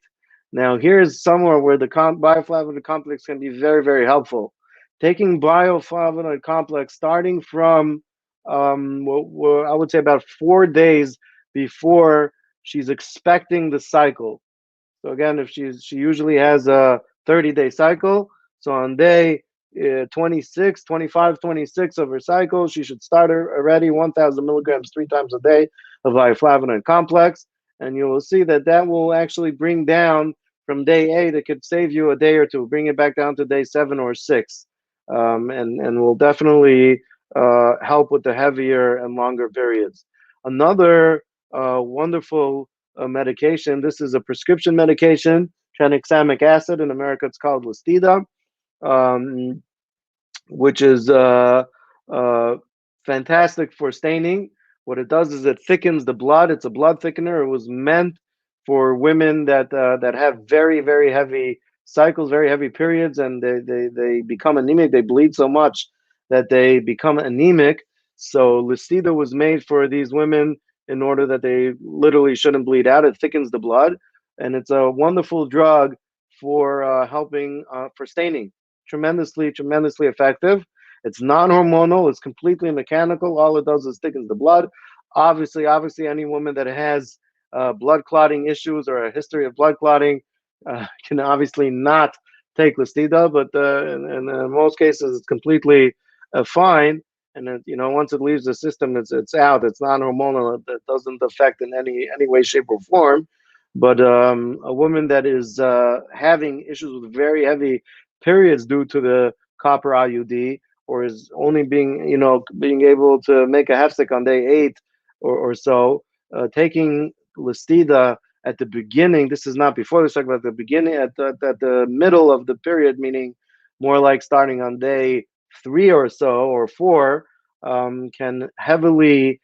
Now, here's somewhere where the bioflavonoid complex can be very, very helpful. Taking bioflavonoid complex starting from I would say about 4 days before she's expecting the cycle. So again, if she usually has a 30-day cycle, so on day 26, 25, 26 of her cycle, she should start her already 1,000 milligrams 3 times a day of bioflavonoid complex, and you will see that that will actually bring down from day 8. It could save you a day or two, bring it back down to day 7 or 6, and will definitely help with the heavier and longer periods. Another wonderful medication. This is a prescription medication, tranexamic acid. In America, it's called Listida, um, which is fantastic for staining. What it does is it thickens the blood. It's a blood thickener. It was meant for women that have very, very heavy cycles, very heavy periods, and they become anemic. They bleed so much that they become anemic. So Listida was made for these women in order that they literally shouldn't bleed out. It thickens the blood, and it's a wonderful drug for helping for staining. Tremendously, tremendously effective. It's non-hormonal. It's completely mechanical. All it does is thickens the blood. Obviously, any woman that has blood clotting issues or a history of blood clotting can obviously not take Listida, but in most cases, it's completely fine. And once it leaves the system, it's out. It's non-hormonal. It doesn't affect in any way, shape, or form. But a woman that is having issues with very heavy periods due to the copper IUD, or is only being able to make a hefsek on day 8 or so, taking Listida at the beginning. This is not before the cycle, at the beginning, at the middle of the period, meaning more like starting on day 3 or so or 4, can heavily.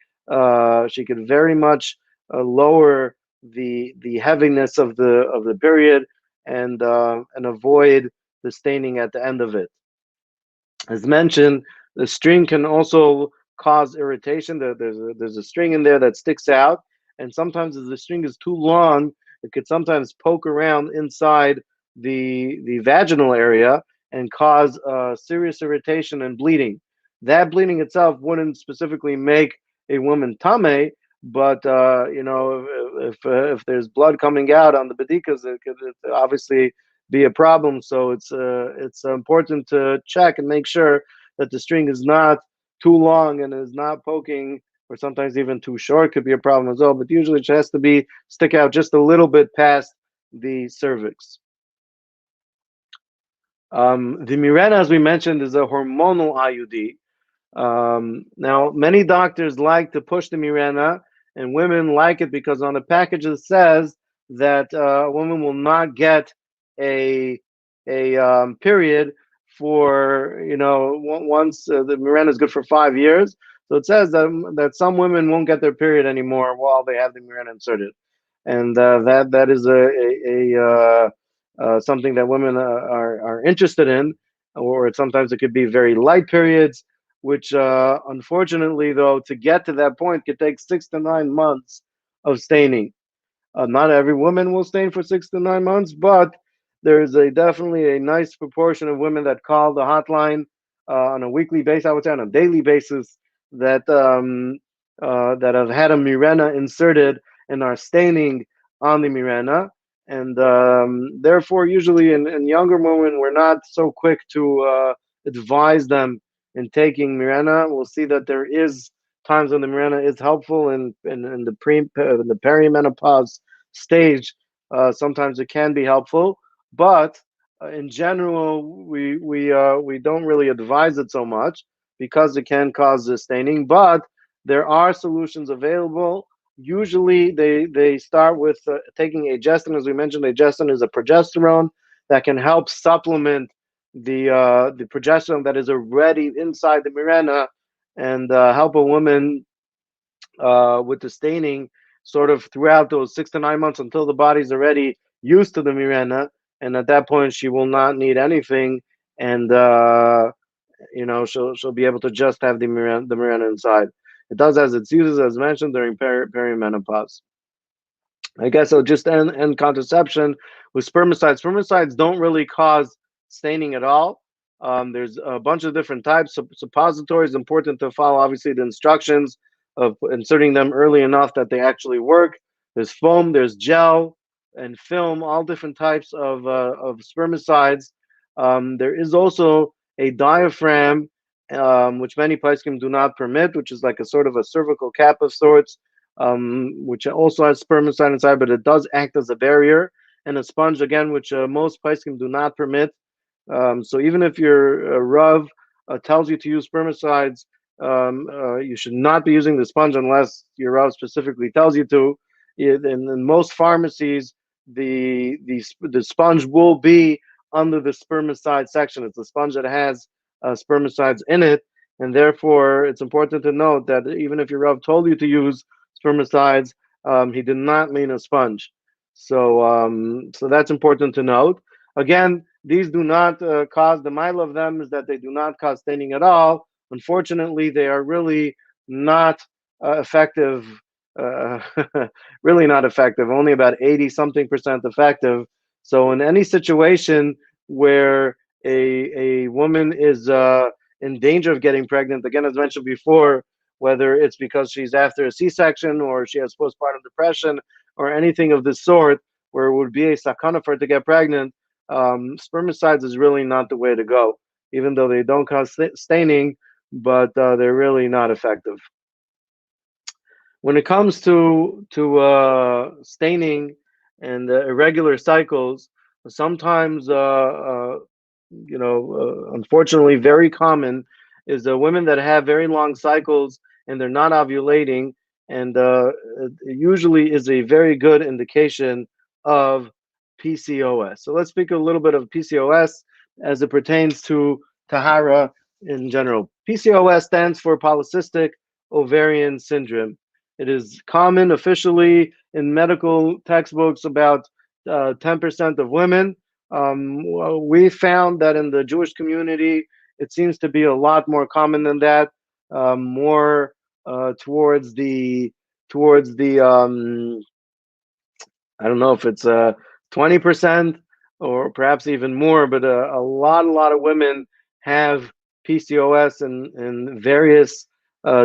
She could very much lower the heaviness of the period and avoid the staining at the end of it. As mentioned, the string can also cause irritation. There's a string in there that sticks out, and sometimes if the string is too long, it could sometimes poke around inside the vaginal area and cause serious irritation and bleeding. That bleeding itself wouldn't specifically make a woman tame, but if there's blood coming out on the bedikas, it could obviously be a problem. So it's important to check and make sure that the string is not too long and is not poking, or sometimes even too short could be a problem as well. But usually it has to stick out just a little bit past the cervix. The Mirena, as we mentioned, is a hormonal IUD. Now, many doctors like to push the Mirena, and women like it because on the package it says that a woman will not get a period for once the Mirena is good for 5 years. So it says that some women won't get their period anymore while they have the Mirena inserted, and that is something that women are interested in, or sometimes it could be very light periods, which unfortunately, though, to get to that point could take 6 to 9 months of staining. Not every woman will stain for 6 to 9 months, but there's definitely a nice proportion of women that call the hotline on a weekly basis, I would say on a daily basis, that have had a Mirena inserted and are staining on the Mirena. And therefore, usually in younger women, we're not so quick to advise them in taking Mirena. We'll see that there is times when the Mirena is helpful in the the perimenopause stage. Sometimes it can be helpful, but in general, we don't really advise it so much because it can cause staining. But there are solutions available. Usually, they start with taking agestin. As we mentioned, agestin is a progesterone that can help supplement the progesterone that is already inside the Mirena and help a woman with the staining sort of throughout those 6 to 9 months until the body's already used to the Mirena, and at that point she will not need anything, and she'll be able to just have the Mirena inside. It does has its uses, as mentioned, during perimenopause. I guess I'll just end contraception with spermicides. Spermicides don't really cause staining at all. There's a bunch of different types. Suppositories, important to follow, obviously, the instructions of inserting them early enough that they actually work. There's foam, there's gel, and film, all different types of spermicides. There is also a diaphragm, which many poskim do not permit, which is like a sort of a cervical cap of sorts, which also has spermicide inside, but it does act as a barrier, and a sponge, again, which most poskim do not permit. So even if your Rav tells you to use spermicides, you should not be using the sponge unless your Rav specifically tells you to. In most pharmacies, the sponge will be under the spermicide section. It's a sponge that has spermicides in it, and therefore it's important to note that even if your Rav told you to use spermicides, he did not mean a sponge. So that's important to note. Again, these do not cause, the mile of them is that they do not cause staining at all. Unfortunately, they are really not effective, uh, really not effective, only about 80 something percent effective. So in any situation where a woman is in danger of getting pregnant, again, as mentioned before, whether it's because she's after a C-section or she has postpartum depression or anything of this sort, where it would be a sakana for her to get pregnant, spermicides is really not the way to go, even though they don't cause staining, but they're really not effective. When it comes to staining and irregular cycles, sometimes unfortunately, very common is the women that have very long cycles and they're not ovulating, and it usually is a very good indication of PCOS. So let's speak a little bit of PCOS as it pertains to Tahara in general. PCOS stands for polycystic ovarian syndrome. It is common officially in medical textbooks about 10% of women. We found that in the Jewish community, it seems to be a lot more common than that, more towards the I don't know if it's 20% or perhaps even more, but a lot of women have PCOS in various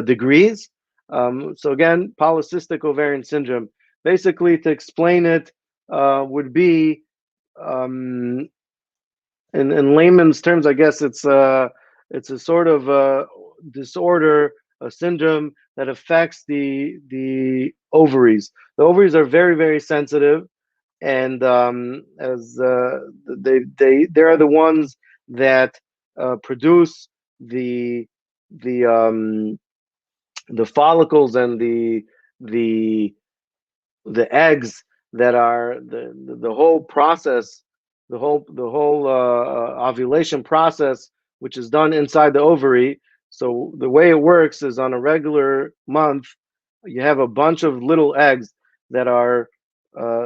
degrees. So again, polycystic ovarian syndrome. Basically, to explain it would be in layman's terms, I guess it's a sort of disorder, a syndrome that affects the ovaries. The ovaries are very sensitive, and as they are the ones that produce the the follicles and the eggs that are the whole process, the whole ovulation process, which is done inside the ovary. So the way it works is on a regular month, you have a bunch of little eggs that are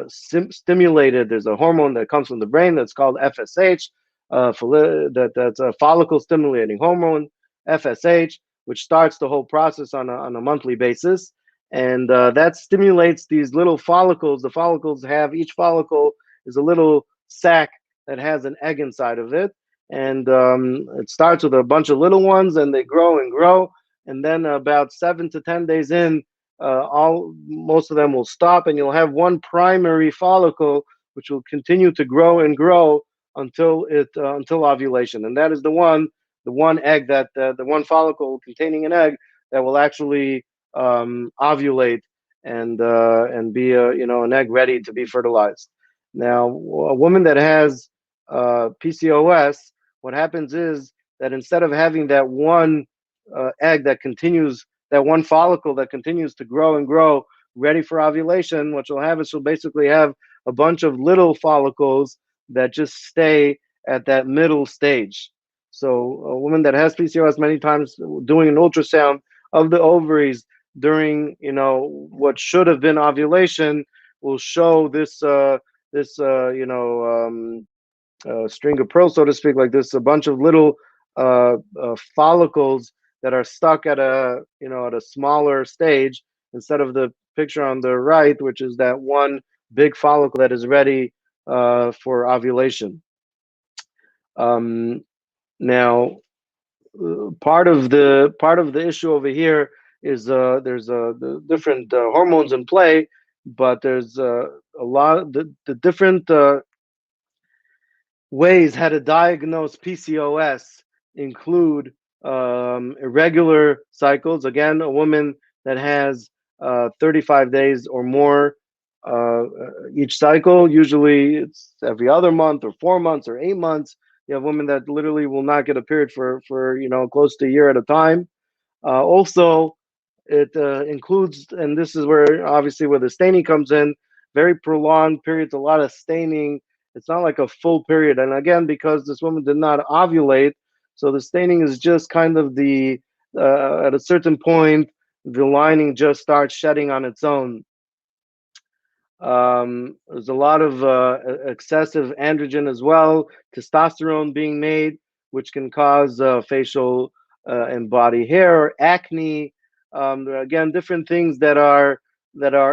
stimulated. There's a hormone that comes from the brain that's called FSH, that's a follicle stimulating hormone, FSH, which starts the whole process on a monthly basis. And that stimulates these little follicles. The follicles have, each follicle is a little sac that has an egg inside of it. And it starts with a bunch of little ones, and they grow and grow. And then about 7 to 10 days in, most of them will stop, and you'll have one primary follicle which will continue to grow and grow until ovulation. And that is the one egg, that the one follicle containing an egg that will actually ovulate and be an egg ready to be fertilized. Now, a woman that has PCOS, what happens is that instead of having that one egg that continues, that one follicle that continues to grow and grow, ready for ovulation, what she'll have is she'll basically have a bunch of little follicles that just stay at that middle stage. So a woman that has PCOS, many times doing an ultrasound of the ovaries during what should have been ovulation will show this string of pearls, so to speak, like this, a bunch of little follicles that are stuck at a smaller stage, instead of the picture on the right, which is that one big follicle that is ready for ovulation. Now, part of the issue over here is there's the different hormones in play, but there's a lot of the different ways how to diagnose PCOS include irregular cycles. Again, a woman that has 35 days or more each cycle. Usually it's every other month or 4 months or 8 months. You have women that literally will not get a period for close to a year at a time. Also, it includes, and this is where obviously where the staining comes in, very prolonged periods, a lot of staining. It's not like a full period. And again, because this woman did not ovulate, so the staining is just kind of at a certain point, the lining just starts shedding on its own. There's a lot of excessive androgen as well, testosterone being made, which can cause facial and body hair, acne. Again, different things that are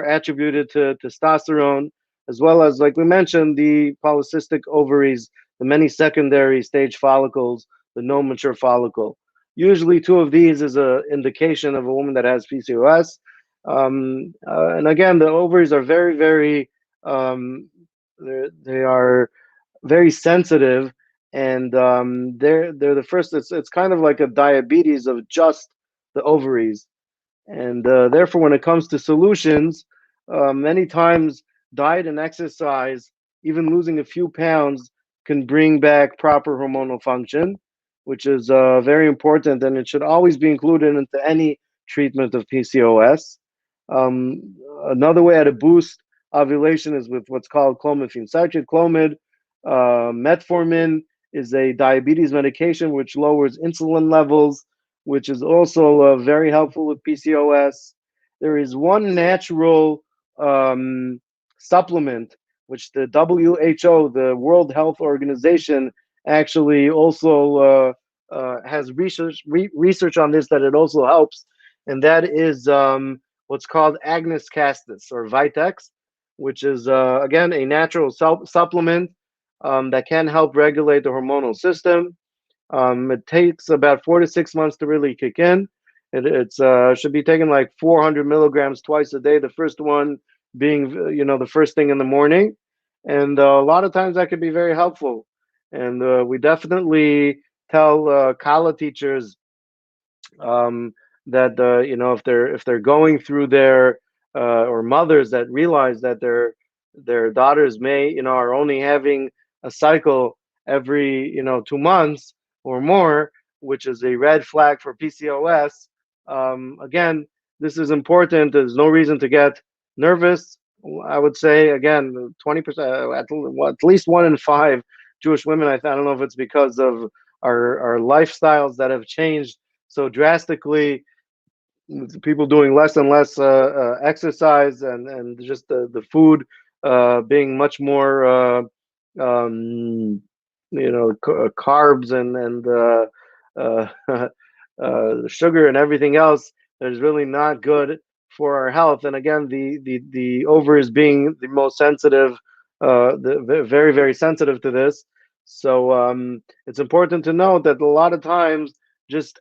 attributed to testosterone, as well as, like we mentioned, the polycystic ovaries, the many secondary stage follicles, the no mature follicle. Usually, two of these is an indication of a woman that has PCOS. And again, the ovaries are very, very, they are very sensitive, and they're the first. It's kind of like a diabetes of just the ovaries, and therefore, when it comes to solutions, many times diet and exercise, even losing a few pounds, can bring back proper hormonal function, which is very important, and it should always be included into any treatment of PCOS. Um, Another way to boost ovulation is with what's called clomiphene citrate. Clomid, metformin is a diabetes medication which lowers insulin levels, which is also very helpful with PCOS. There is one natural supplement which the WHO, the World Health Organization, actually also has research on this, that it also helps, and that is what's called Agnus castus or Vitex, which is again a natural supplement that can help regulate the hormonal system. It takes about 4 to 6 months to really kick in. It's should be taken like 400 milligrams twice a day. The first one being the first thing in the morning, and a lot of times that can be very helpful. And we definitely tell Kala teachers that if they're going through their or mothers that realize that their daughters are only having a cycle every 2 months or more, which is a red flag for PCOS. Again, this is important. There's no reason to get nervous. I would say again, 20%, at least 1 in 5 Jewish women. I don't know if it's because of our lifestyles that have changed so drastically, people doing less and less exercise, and just the food being much more carbs and sugar and everything else that is really not good for our health. And again, the ovaries being the most sensitive, very, very sensitive to this. So it's important to note that a lot of times, just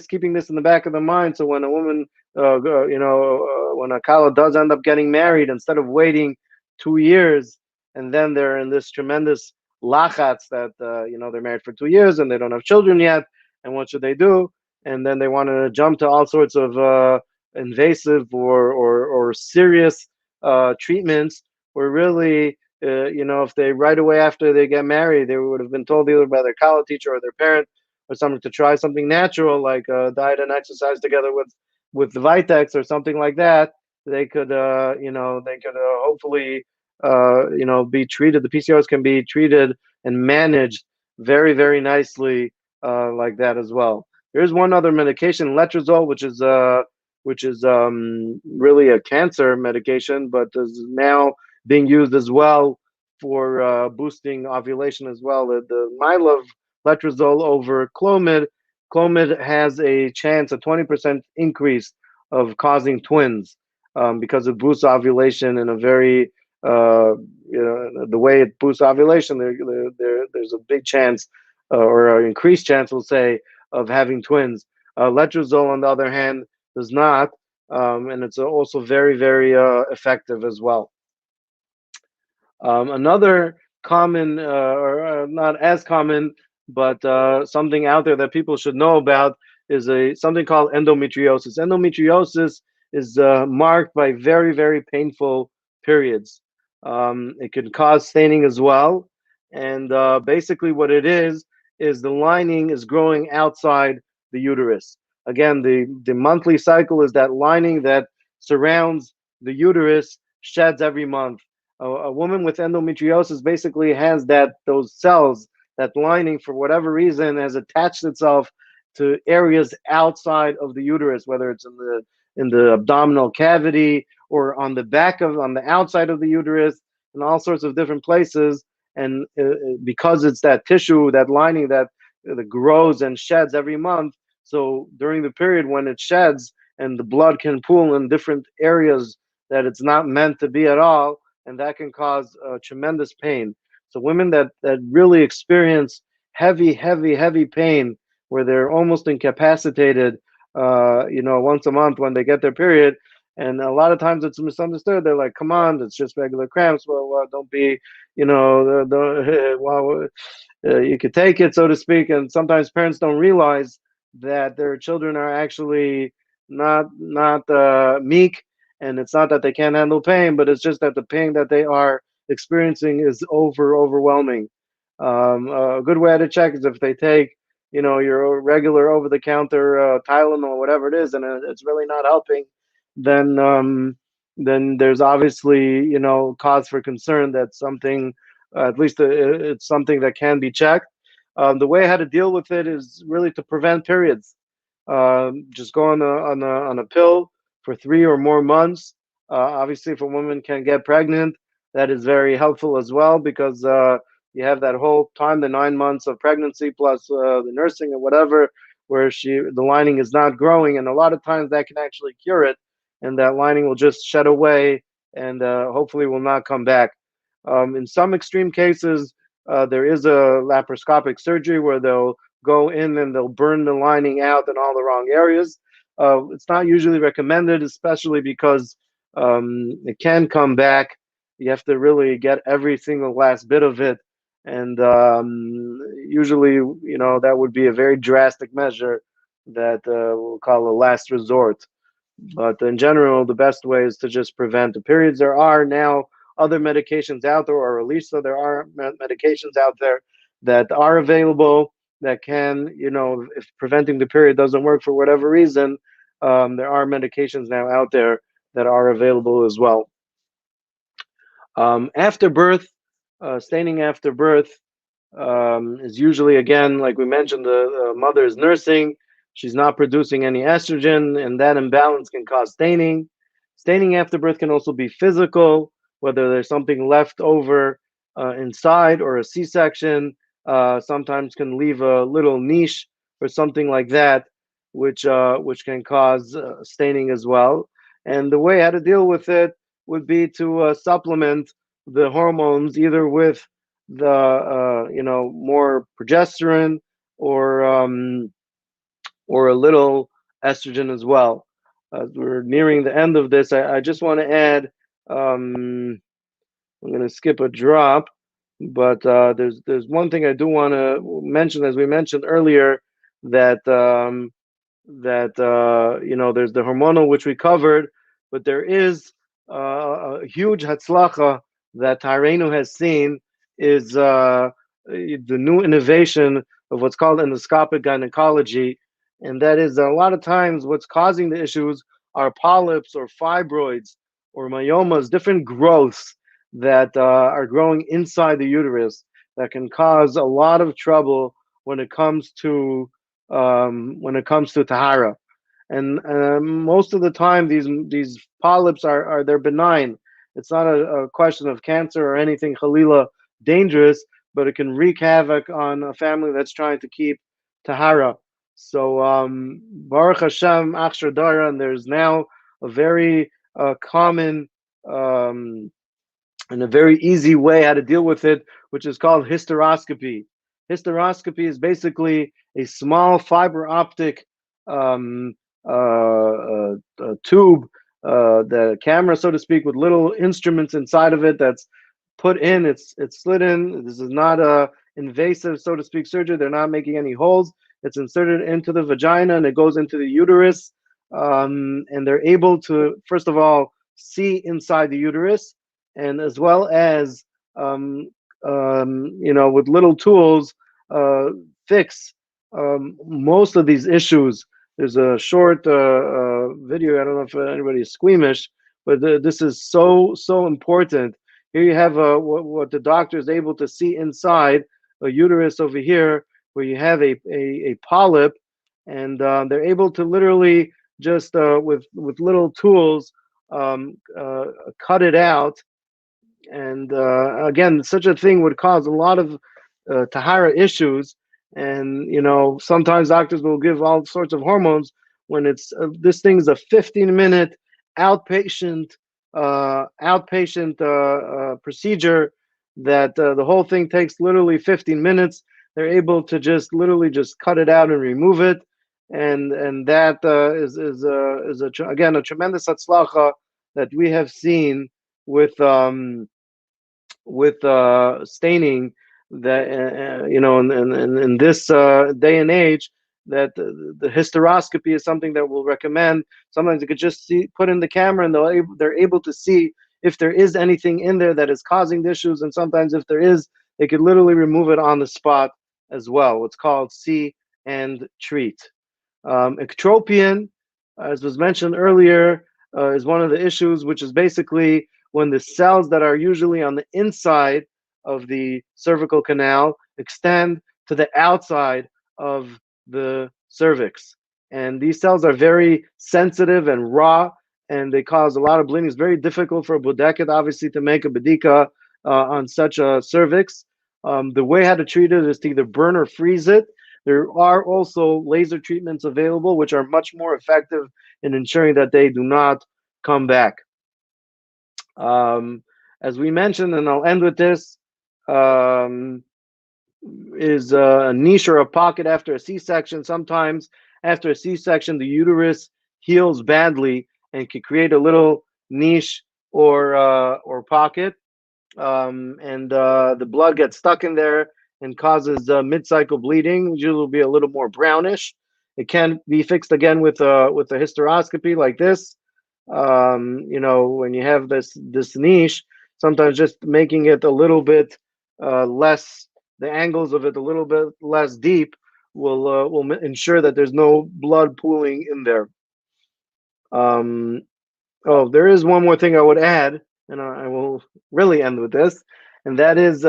keeping this in the back of the mind, so when a woman, when a Kala does end up getting married, instead of waiting 2 years and then they're in this tremendous lachatz that they're married for 2 years and they don't have children yet, and what should they do? and then they want to jump to all sorts of invasive or serious treatments, where really, if they right away after they get married, they would have been told either by their college teacher or their parent or something to try something natural like diet and exercise together with the Vitex or something like that. They could, hopefully, be treated. The PCOS can be treated and managed very, very nicely like that as well. There's one other medication, letrozole, which is really a cancer medication, but is now being used as well for boosting ovulation as well. I love letrozole over Clomid. Clomid has a chance, a 20% increase of causing twins because it boosts ovulation in a very, the way it boosts ovulation, there's a big chance or an increased chance, we'll say, of having twins. Letrozole, on the other hand, does not, and it's also very, very effective as well. Another common, or not as common, but something out there that people should know about is something called endometriosis. Endometriosis is marked by very, very painful periods. It can cause staining as well, and basically what it is the lining is growing outside the uterus. Again, the monthly cycle is that lining that surrounds the uterus sheds every month. A woman with endometriosis basically has those cells, that lining, for whatever reason, has attached itself to areas outside of the uterus, whether it's in the abdominal cavity or on the outside of the uterus, in all sorts of different places. And because it's that tissue, that lining that grows and sheds every month, so during the period when it sheds and the blood can pool in different areas that it's not meant to be at all, and that can cause tremendous pain. So women that really experience heavy, heavy, heavy pain, where they're almost incapacitated, once a month when they get their period, and a lot of times it's misunderstood. They're like, "Come on, it's just regular cramps. Well, don't be, well, you could take it, so to speak." And sometimes parents don't realize that their children are actually not meek, and it's not that they can't handle pain, but it's just that the pain that they are experiencing is overwhelming. A good way to check is if they take, your regular over-the-counter Tylenol or whatever it is, and it's really not helping, then there's obviously, cause for concern that something, at least it's something that can be checked. The way how to deal with it is really to prevent periods. Just go on a pill for 3 or more months. Obviously, if a woman can get pregnant, that is very helpful as well, because you have that whole time, the 9 months of pregnancy plus the nursing or whatever, where the lining is not growing, and a lot of times that can actually cure it, and that lining will just shed away and hopefully will not come back. In some extreme cases, there is a laparoscopic surgery where they'll go in and they'll burn the lining out in all the wrong areas. It's not usually recommended, especially because it can come back. You have to really get every single last bit of it. And usually, that would be a very drastic measure that we'll call a last resort. But in general, the best way is to just prevent the periods. There are now other medications out there, or at least so there are medications out there that are available that can, if preventing the period doesn't work for whatever reason, there are medications now out there that are available as well. After birth, staining after birth is usually, again, like we mentioned, the mother is nursing. She's not producing any estrogen, and that imbalance can cause staining. Staining after birth can also be physical, whether there's something left over inside, or a C-section. Sometimes can leave a little niche or something like that, which can cause staining as well. And the way how to deal with it would be to supplement the hormones, either with the more progesterone, or a little estrogen as well. We're nearing the end of this. I just want to add, I'm going to skip a drop, but there's one thing I do want to mention, as we mentioned earlier, that that there's the hormonal, which we covered, but there is a huge hatzlacha that Tahareinu has seen is the new innovation of what's called endoscopic gynecology, and that is a lot of times what's causing the issues are polyps or fibroids or myomas, different growths that are growing inside the uterus that can cause a lot of trouble when it comes to tahara. And most of the time, these polyps are they're benign. It's not a question of cancer or anything Khalila dangerous, but it can wreak havoc on a family that's trying to keep tahara. So Baruch Hashem, Achshar Dara, and there's now a very common and a very easy way how to deal with it, which is called hysteroscopy. Hysteroscopy is basically a small fiber optic tube, the camera, so to speak, with little instruments inside of it that's put in. It's slid in. This is not a invasive, so to speak, surgery. They're not making any holes. It's inserted into the vagina and it goes into the uterus. And they're able to, first of all, see inside the uterus, and as well as with little tools, fix most of these issues. There's a short video. I don't know if anybody is squeamish, but this is so important. Here you have what the doctor is able to see inside a uterus over here, where you have a polyp, and they're able to literally just with little tools cut it out. And again, such a thing would cause a lot of tahara issues. And sometimes doctors will give all sorts of hormones when it's this thing is a 15-minute outpatient procedure that the whole thing takes literally 15 minutes. They're able to just literally just cut it out and remove it, and that is again a tremendous hatzlacha that we have seen with staining, that in this day and age, that the hysteroscopy is something that we'll recommend. Sometimes you could just put in the camera and they're able to see if there is anything in there that is causing the issues, and sometimes if there is, they could literally remove it on the spot as well. What's called see and treat. Ectropion, as was mentioned earlier, is one of the issues, which is basically when the cells that are usually on the inside of the cervical canal extend to the outside of the cervix. And these cells are very sensitive and raw, and they cause a lot of bleeding. It's very difficult for a bodeket, obviously, to make a bedika on such a cervix. The way how to treat it is to either burn or freeze it. There are also laser treatments available, which are much more effective in ensuring that they do not come back. As we mentioned, and I'll end with this, is a niche or a pocket after a C-section. Sometimes after a C-section, the uterus heals badly and can create a little niche or pocket, and the blood gets stuck in there and causes mid-cycle bleeding. Usually will be a little more brownish. It can be fixed again with a hysteroscopy like this. When you have this niche, sometimes just making it a little bit less, the angles of it a little bit less deep will ensure that there's no blood pooling in there. There is one more thing I would add, and I will really end with this, and that is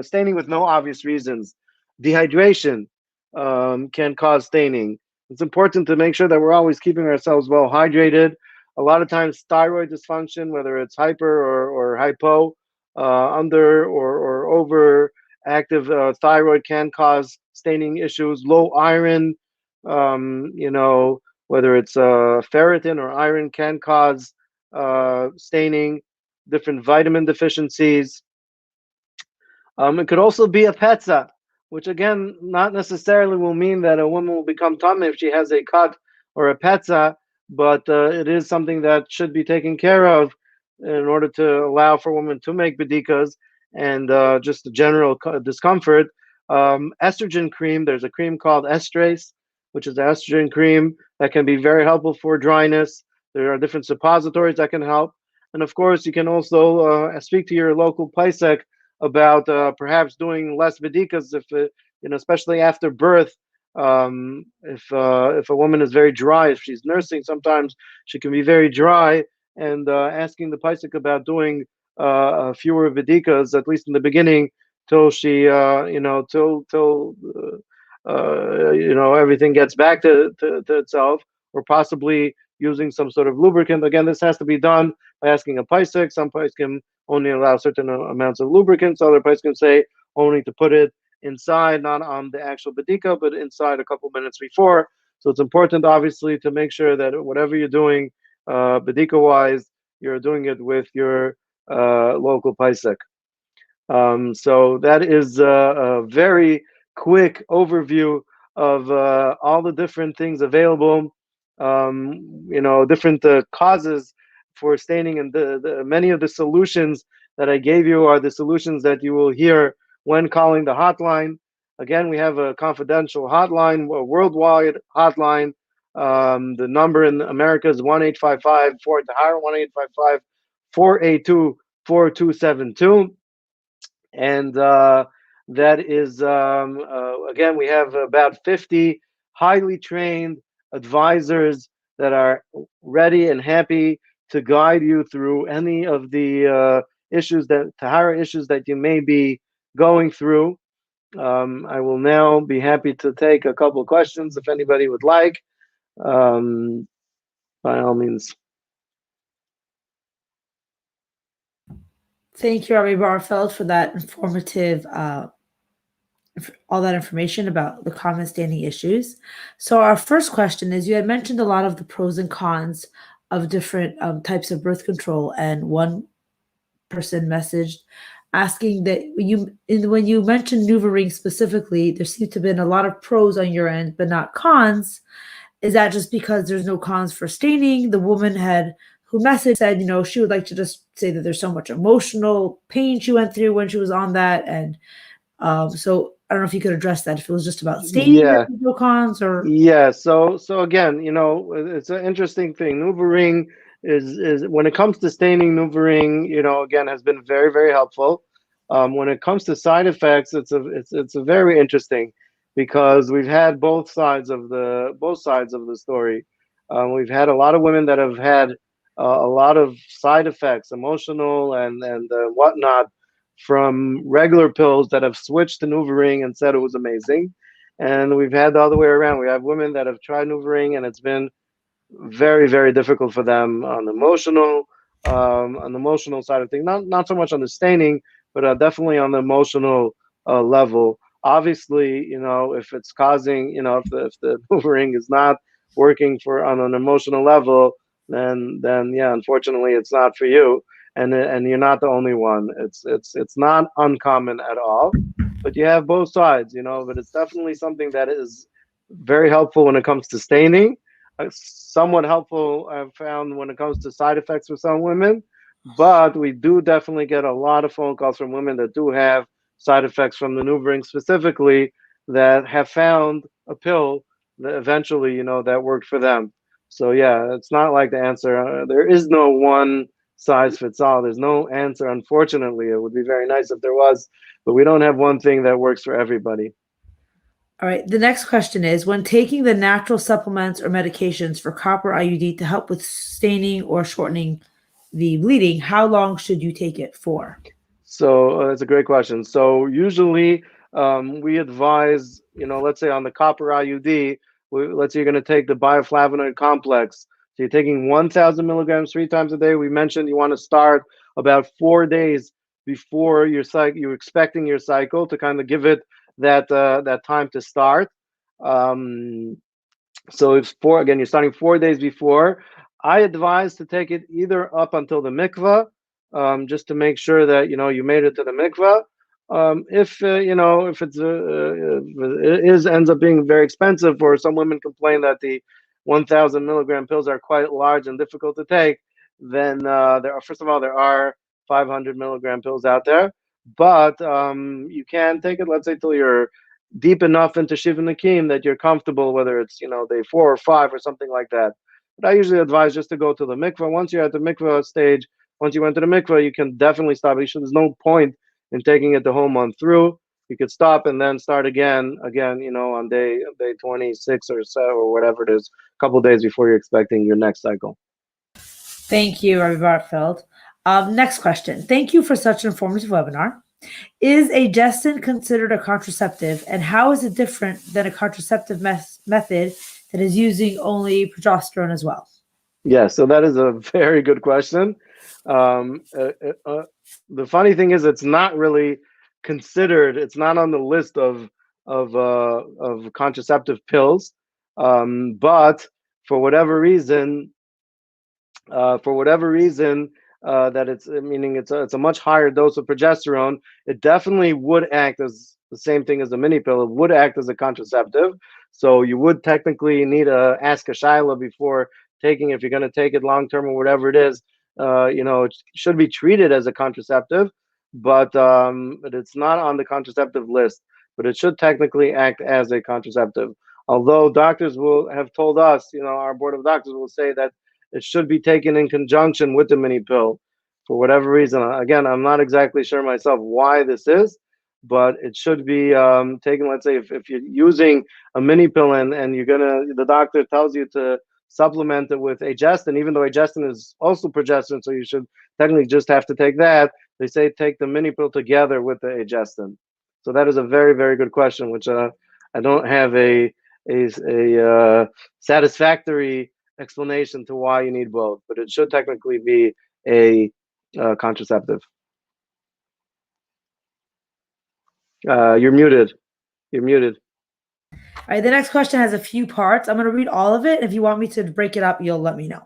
staining with no obvious reasons. Dehydration can cause staining. It's important to make sure that we're always keeping ourselves well hydrated. A lot of times thyroid dysfunction, whether it's hyper or hypo, under or over active thyroid, can cause staining issues. Low iron, whether it's ferritin or iron, can cause staining. Different vitamin deficiencies. It could also be a petza, which again, not necessarily will mean that a woman will become tameh if she has a cut or a petza, but it is something that should be taken care of in order to allow for women to make bedikas and just the general discomfort. Estrogen cream, there's a cream called estrase which is the estrogen cream that can be very helpful for dryness. There are different suppositories that can help. And of course, you can also speak to your local Paisek about perhaps doing less bedikas if especially after birth. If a woman is very dry, if she's nursing, sometimes she can be very dry, and asking the Paisek about doing fewer bedikas, at least in the beginning, till she, everything gets back to itself, or possibly using some sort of lubricant. Again, this has to be done by asking a Paisek. Some Paisek only allow certain amounts of lubricants. Other Paisek say only to put it inside, not on the actual bedika, but inside a couple minutes before. So it's important, obviously, to make sure that whatever you're doing, bedika wise, you're doing it with your local Paisek. So that is a very quick overview of all the different things available. Different causes for staining, and many of the solutions that I gave you are the solutions that you will hear when calling the hotline. Again, we have a confidential hotline, a worldwide hotline. The number in America is 1-855 for Tahara, 1-855-482-4272. And that is, again, we have about 50 highly trained advisors that are ready and happy to guide you through any of the Tahara issues that you may be going through. I will now be happy to take a couple of questions if anybody would like, by all means. Thank you, Rabbi Bartfeld, for that informative, all that information about the common staining issues. So our first question is, you had mentioned a lot of the pros and cons of different types of birth control, and one person messaged asking that when you mentioned NuvaRing specifically, there seemed to have been a lot of pros on your end, but not cons. Is that just because there's no cons for staining? The woman who messaged said, she would like to just say that there's so much emotional pain she went through when she was on that. And so I don't know if you could address that, if it was just about staining, Yeah. no cons, or. Yeah, so again, it's an interesting thing. NuvaRing is when it comes to staining, NuvaRing, again, has been very, very helpful. When it comes to side effects, it's a very interesting, because we've had both sides of the story. We've had a lot of women that have had a lot of side effects, emotional and whatnot, from regular pills that have switched to NuvaRing and said it was amazing. And we've had the other way around. We have women that have tried NuvaRing and it's been very, very difficult for them on the emotional side of things. Not so much on the staining, but definitely on the emotional level. Obviously, if it's causing, if the NuvaRing is not working on an emotional level, then yeah, unfortunately, it's not for you, and you're not the only one. It's not uncommon at all, but you have both sides, but it's definitely something that is very helpful when it comes to staining, somewhat helpful, I've found, when it comes to side effects for some women. But we do definitely get a lot of phone calls from women that do have side effects from the NuvaRing specifically, that have found a pill that eventually, that worked for them. So yeah, it's not like the answer. There is no one size fits all. There's no answer, unfortunately. It would be very nice if there was, but we don't have one thing that works for everybody. All right. The next question is, when taking the natural supplements or medications for copper IUD to help with staining or shortening the bleeding, how long should you take it for? So that's a great question. So usually we advise, let's say on the copper IUD, let's say you're going to take the bioflavonoid complex. So you're taking 1,000 milligrams 3 times a day. We mentioned you want to start about 4 days before you're expecting your cycle, to kind of give it that time to start. So you're starting 4 days before. I advise to take it either up until the mikvah, just to make sure that you made it to the mikvah. If it ends up being very expensive, or some women complain that the 1,000 milligram pills are quite large and difficult to take, then first of all, there are 500 milligram pills out there, but you can take it, let's say, till you're deep enough into Shiva Nakim that you're comfortable, whether it's, day 4 or 5 or something like that. But I usually advise just to go to the mikveh. Once you're at the mikveh stage, once you went to the mikveh, you can definitely stop. There's no point in taking it the whole month through. You could stop and then start again, on day 26 or so, or whatever it is, a couple of days before you're expecting your next cycle. Thank you, Rabbi Bartfeld. Next question. Thank you for such an informative webinar. Is a gestin considered a contraceptive, and how is it different than a contraceptive method that is using only progesterone as well? Yeah, so that is a very good question. The funny thing is, it's not really considered. It's not on the list of contraceptive pills, but for whatever reason, that it's meaning it's a much higher dose of progesterone. It definitely would act as the same thing as a mini pill. It would act as a contraceptive. So you would technically need to ask a shaila before taking, if you're going to take it long term or whatever it is. It should be treated as a contraceptive, but it's not on the contraceptive list. But it should technically act as a contraceptive. Although doctors will have told us, our board of doctors will say that it should be taken in conjunction with the mini pill for whatever reason. Again, I'm not exactly sure myself why this is, but it should be taken. Let's say if you're using a mini pill and the doctor tells you to supplement it with agestin, even though agestin is also progesterone, so you should technically just have to take that. They say take the mini pill together with the agestin. So that is a very, very good question, which I don't have a satisfactory explanation to why you need both, but it should technically be a contraceptive. You're muted. All right, the next question has a few parts. I'm going to read all of it. If you want me to break it up, you'll let me know.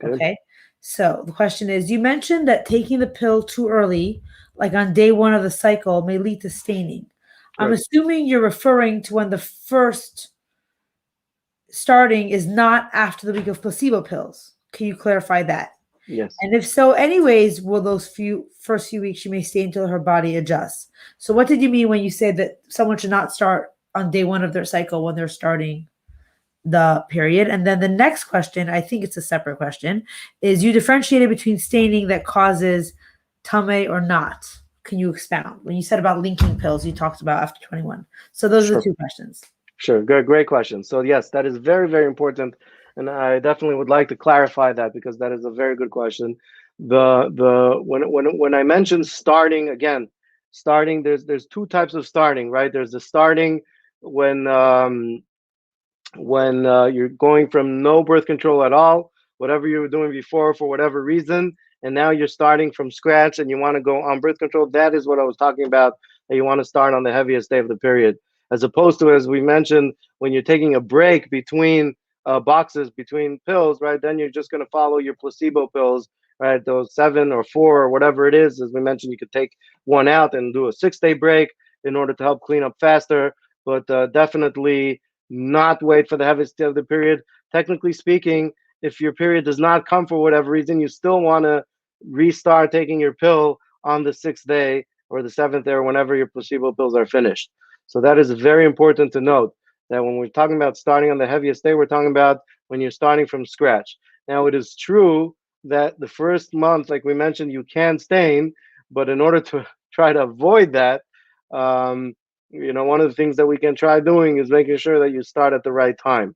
Okay. So the question is, you mentioned that taking the pill too early, like on day 1 of the cycle, may lead to staining. I'm assuming you're referring to when the first starting is not after the week of placebo pills. Can you clarify that? Yes. And if so, anyways, will those first few weeks she may stay until her body adjusts? So what did you mean when you said that someone should not start on day 1 of their cycle when they're starting the period? And then the next question, I think it's a separate question, is you differentiated between staining that causes tame or not. Can you expound? When you said about linking pills, you talked about after 21. So those are the 2 questions. Sure. Great question. So yes, that is very, very important. And I definitely would like to clarify that because that is a very good question. When I mentioned starting, there's 2 types of starting, right? There's the starting when you're going from no birth control at all, whatever you were doing before for whatever reason, and now you're starting from scratch and you want to go on birth control. That is what I was talking about, that you want to start on the heaviest day of the period, as opposed to, as we mentioned, when you're taking a break between boxes, between pills, right? Then you're just going to follow your placebo pills, right? Those 7 or 4 or whatever it is. As we mentioned, you could take one out and do a 6-day break in order to help clean up faster, but definitely not wait for the heaviest day of the period. Technically speaking, if your period does not come for whatever reason, you still want to restart taking your pill on the 6th day or the 7th day or whenever your placebo pills are finished. So that is very important to note, that when we're talking about starting on the heaviest day, we're talking about when you're starting from scratch. Now, it is true that the first month, like we mentioned, you can stain, but in order to try to avoid that, one of the things that we can try doing is making sure that you start at the right time.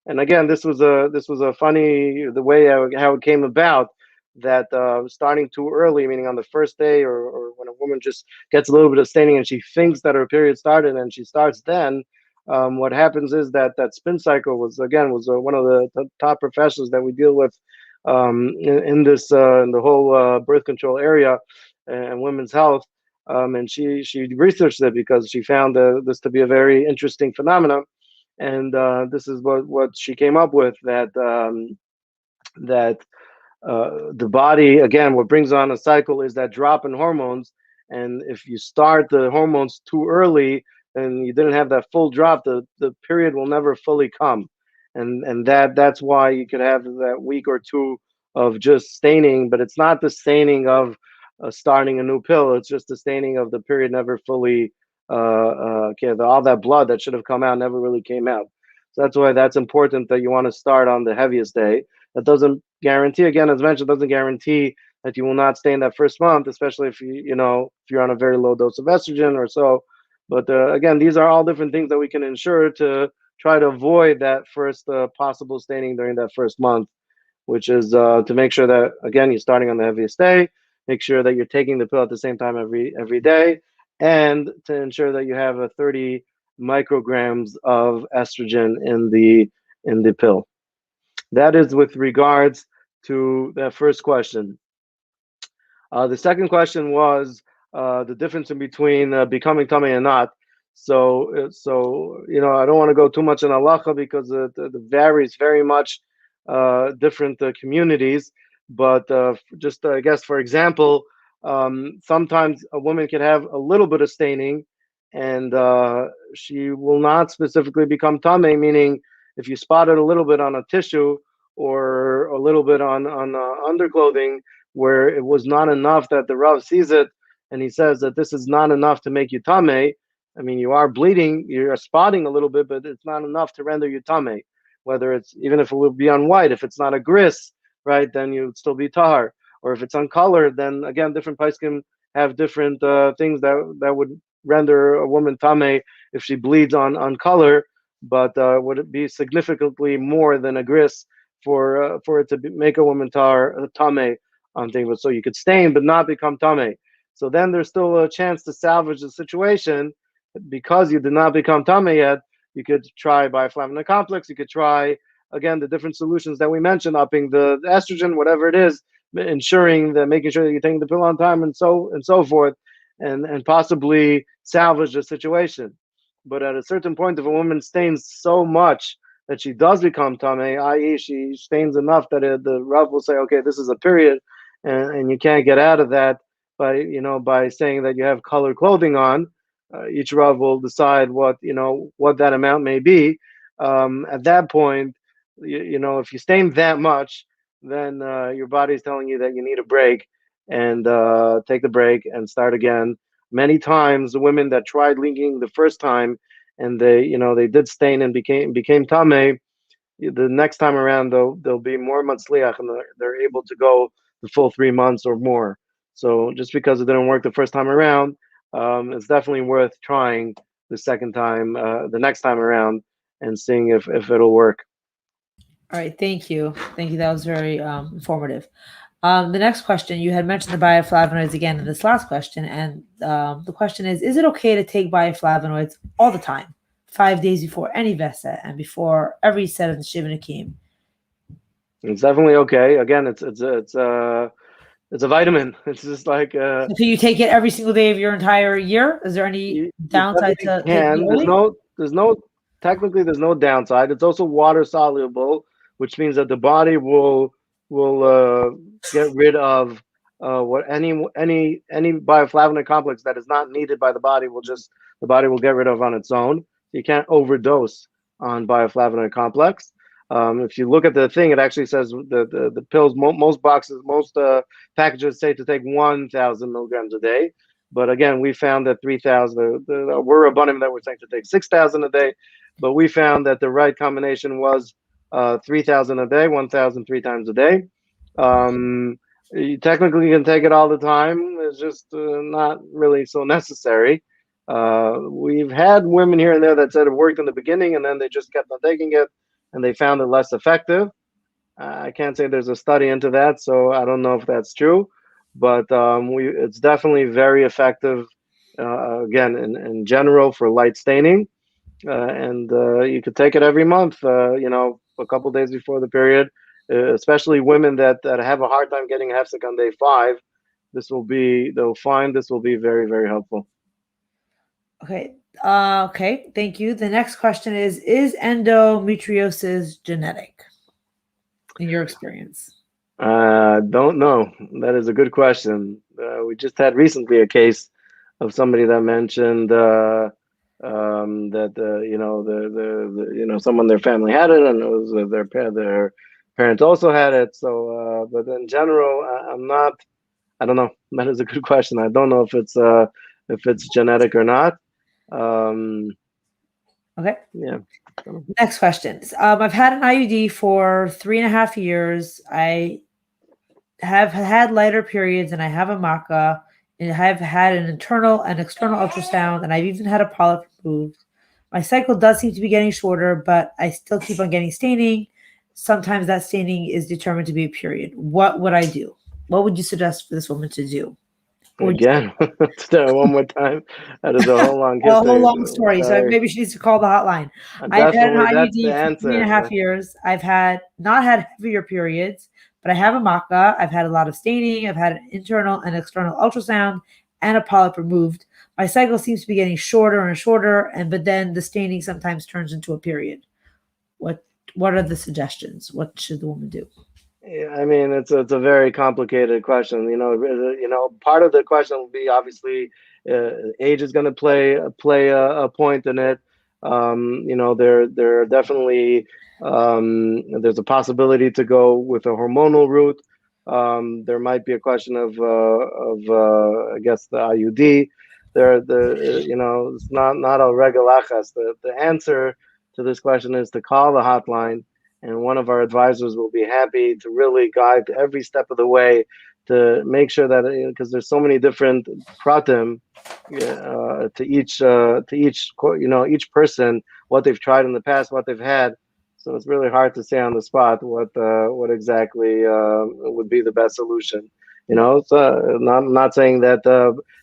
And again, this was a funny, the way how it came about, that starting too early, meaning on the first day, or when a woman just gets a little bit of staining and she thinks that her period started and she starts then, what happens is that spin cycle was one of the top professionals that we deal with in the whole birth control area and women's health. And she researched it because she found this to be a very interesting phenomenon. And this is what she came up with, that the body, again, what brings on a cycle is that drop in hormones. And if you start the hormones too early and you didn't have that full drop, the period will never fully come. And that's why you could have that week or 2 of just staining, but it's not the staining of starting a new pill. It's just the staining of the period never fully all that blood that should have come out never really came out. So that's why that's important that you want to start on the heaviest day. That doesn't guarantee, again, as mentioned, doesn't guarantee that you will not stay in that first month, especially if if you're on a very low dose of estrogen or so. But again, these are all different things that we can ensure to try to avoid that first possible staining during that first month, which is to make sure that, again, you're starting on the heaviest day, make sure that you're taking the pill at the same time every day, and to ensure that you have a 30 micrograms of estrogen in the pill. That is with regards to that first question. The second question was the difference in between becoming tummy and not. So I don't want to go too much in halacha because it varies very much, different communities. But just I guess, for example, sometimes a woman can have a little bit of staining, and she will not specifically become tummy. Meaning, if you spot it a little bit on a tissue or a little bit on underclothing, where it was not enough that the Rav sees it and he says that this is not enough to make you tame. I mean, you are bleeding, you're spotting a little bit, but it's not enough to render you tame. Whether it's, even if it would be on white, if it's not a gris, right, then you would still be tahar. Or if it's uncolored, then again, different poskim have different things that would render a woman tame if she bleeds on color, but would it be significantly more than a gris for it to make a woman tame on things. But so you could stain but not become tame. So then there's still a chance to salvage the situation because you did not become tame yet. You could try bioflavonoid complex. You could try, again, the different solutions that we mentioned, upping the estrogen, whatever it is, ensuring that, making sure that you're taking the pill on time, and so forth, and possibly salvage the situation. But at a certain point, if a woman stains so much that she does become tame, i.e., she stains enough that the Rav will say, okay, this is a period, and you can't get out of that by saying that you have colored clothing on. Each Rav will decide what that amount may be. At that point, if you stain that much, then your body's telling you that you need a break, and take the break and start again. Many times, the women that tried leaking the first time and they did stain and became tame, the next time around they'll be more matzliach, and they're able to go the full 3 months or more. So just because it didn't work the first time around, it's definitely worth trying the next time around, and seeing if it'll work. All right, thank you. That was very informative. The next question, you had mentioned the bioflavonoids again in this last question, and the question is it okay to take bioflavonoids all the time, 5 days before any Vesa and before every set of the Shiva Nakim? It's definitely okay. Again, it's a vitamin. It's just like So you take it every single day of your entire year? Is there any downside to taking it early? Technically there's no downside. It's also water soluble, which means that the body will get rid of what any bioflavonoid complex that is not needed by the body the body will get rid of on its own. You can't overdose on bioflavonoid complex. If you look at the thing, it actually says the pills, most packages say to take 1,000 milligrams a day. But again, we found that 3,000, we're a bunny that we're saying to take 6,000 a day. But we found that the right combination was 3,000 a day, 1,000 3 times a day. You technically can take it all the time. It's just not really so necessary. We've had women here and there that said it worked in the beginning, and then they just kept on taking it, and they found it less effective. I can't say there's a study into that, so I don't know if that's true. But it's definitely very effective, again, in general, for light staining. And you could take it every month, a couple days before the period, especially women that have a hard time getting a hefsek on day 5. They'll find this will be very, very helpful. Okay. Okay. Thank you. The next question is endometriosis genetic in your experience? Don't know. That is a good question. We just had recently a case of somebody that mentioned that someone in their family had it, and it was their parents also had it. So, but in general, I don't know. That is a good question. I don't know if it's genetic or not. Okay. Yeah. Next question. I've had an IUD for 3.5 years. I have had lighter periods, and I have a maca, and I have had an internal and external ultrasound, and I've even had a polyp removed. My cycle does seem to be getting shorter, but I still keep on getting staining. Sometimes that staining is determined to be a period. What would I do? What would you suggest for this woman to do? Again, one more time. That is a whole long A whole history. long story. So maybe she needs to call the hotline. I've had an Definitely, that's the IUD for answer. 3.5 years. I've not had heavier periods, but I have a maca. I've had a lot of staining. I've had an internal and external ultrasound and a polyp removed. My cycle seems to be getting shorter and shorter, but then the staining sometimes turns into a period. What are the suggestions? What should the woman do? Yeah, I mean, it's a very complicated question. Part of the question will be obviously age is going to play a point in it. There are definitely there's a possibility to go with a hormonal route. There might be a question of I guess the IUD. It's not a regalachas. The answer to this question is to call the hotline, and one of our advisors will be happy to really guide every step of the way to make sure that, because there's so many different pratim each person, what they've tried in the past, what they've had. So it's really hard to say on the spot what exactly would be the best solution. So not saying that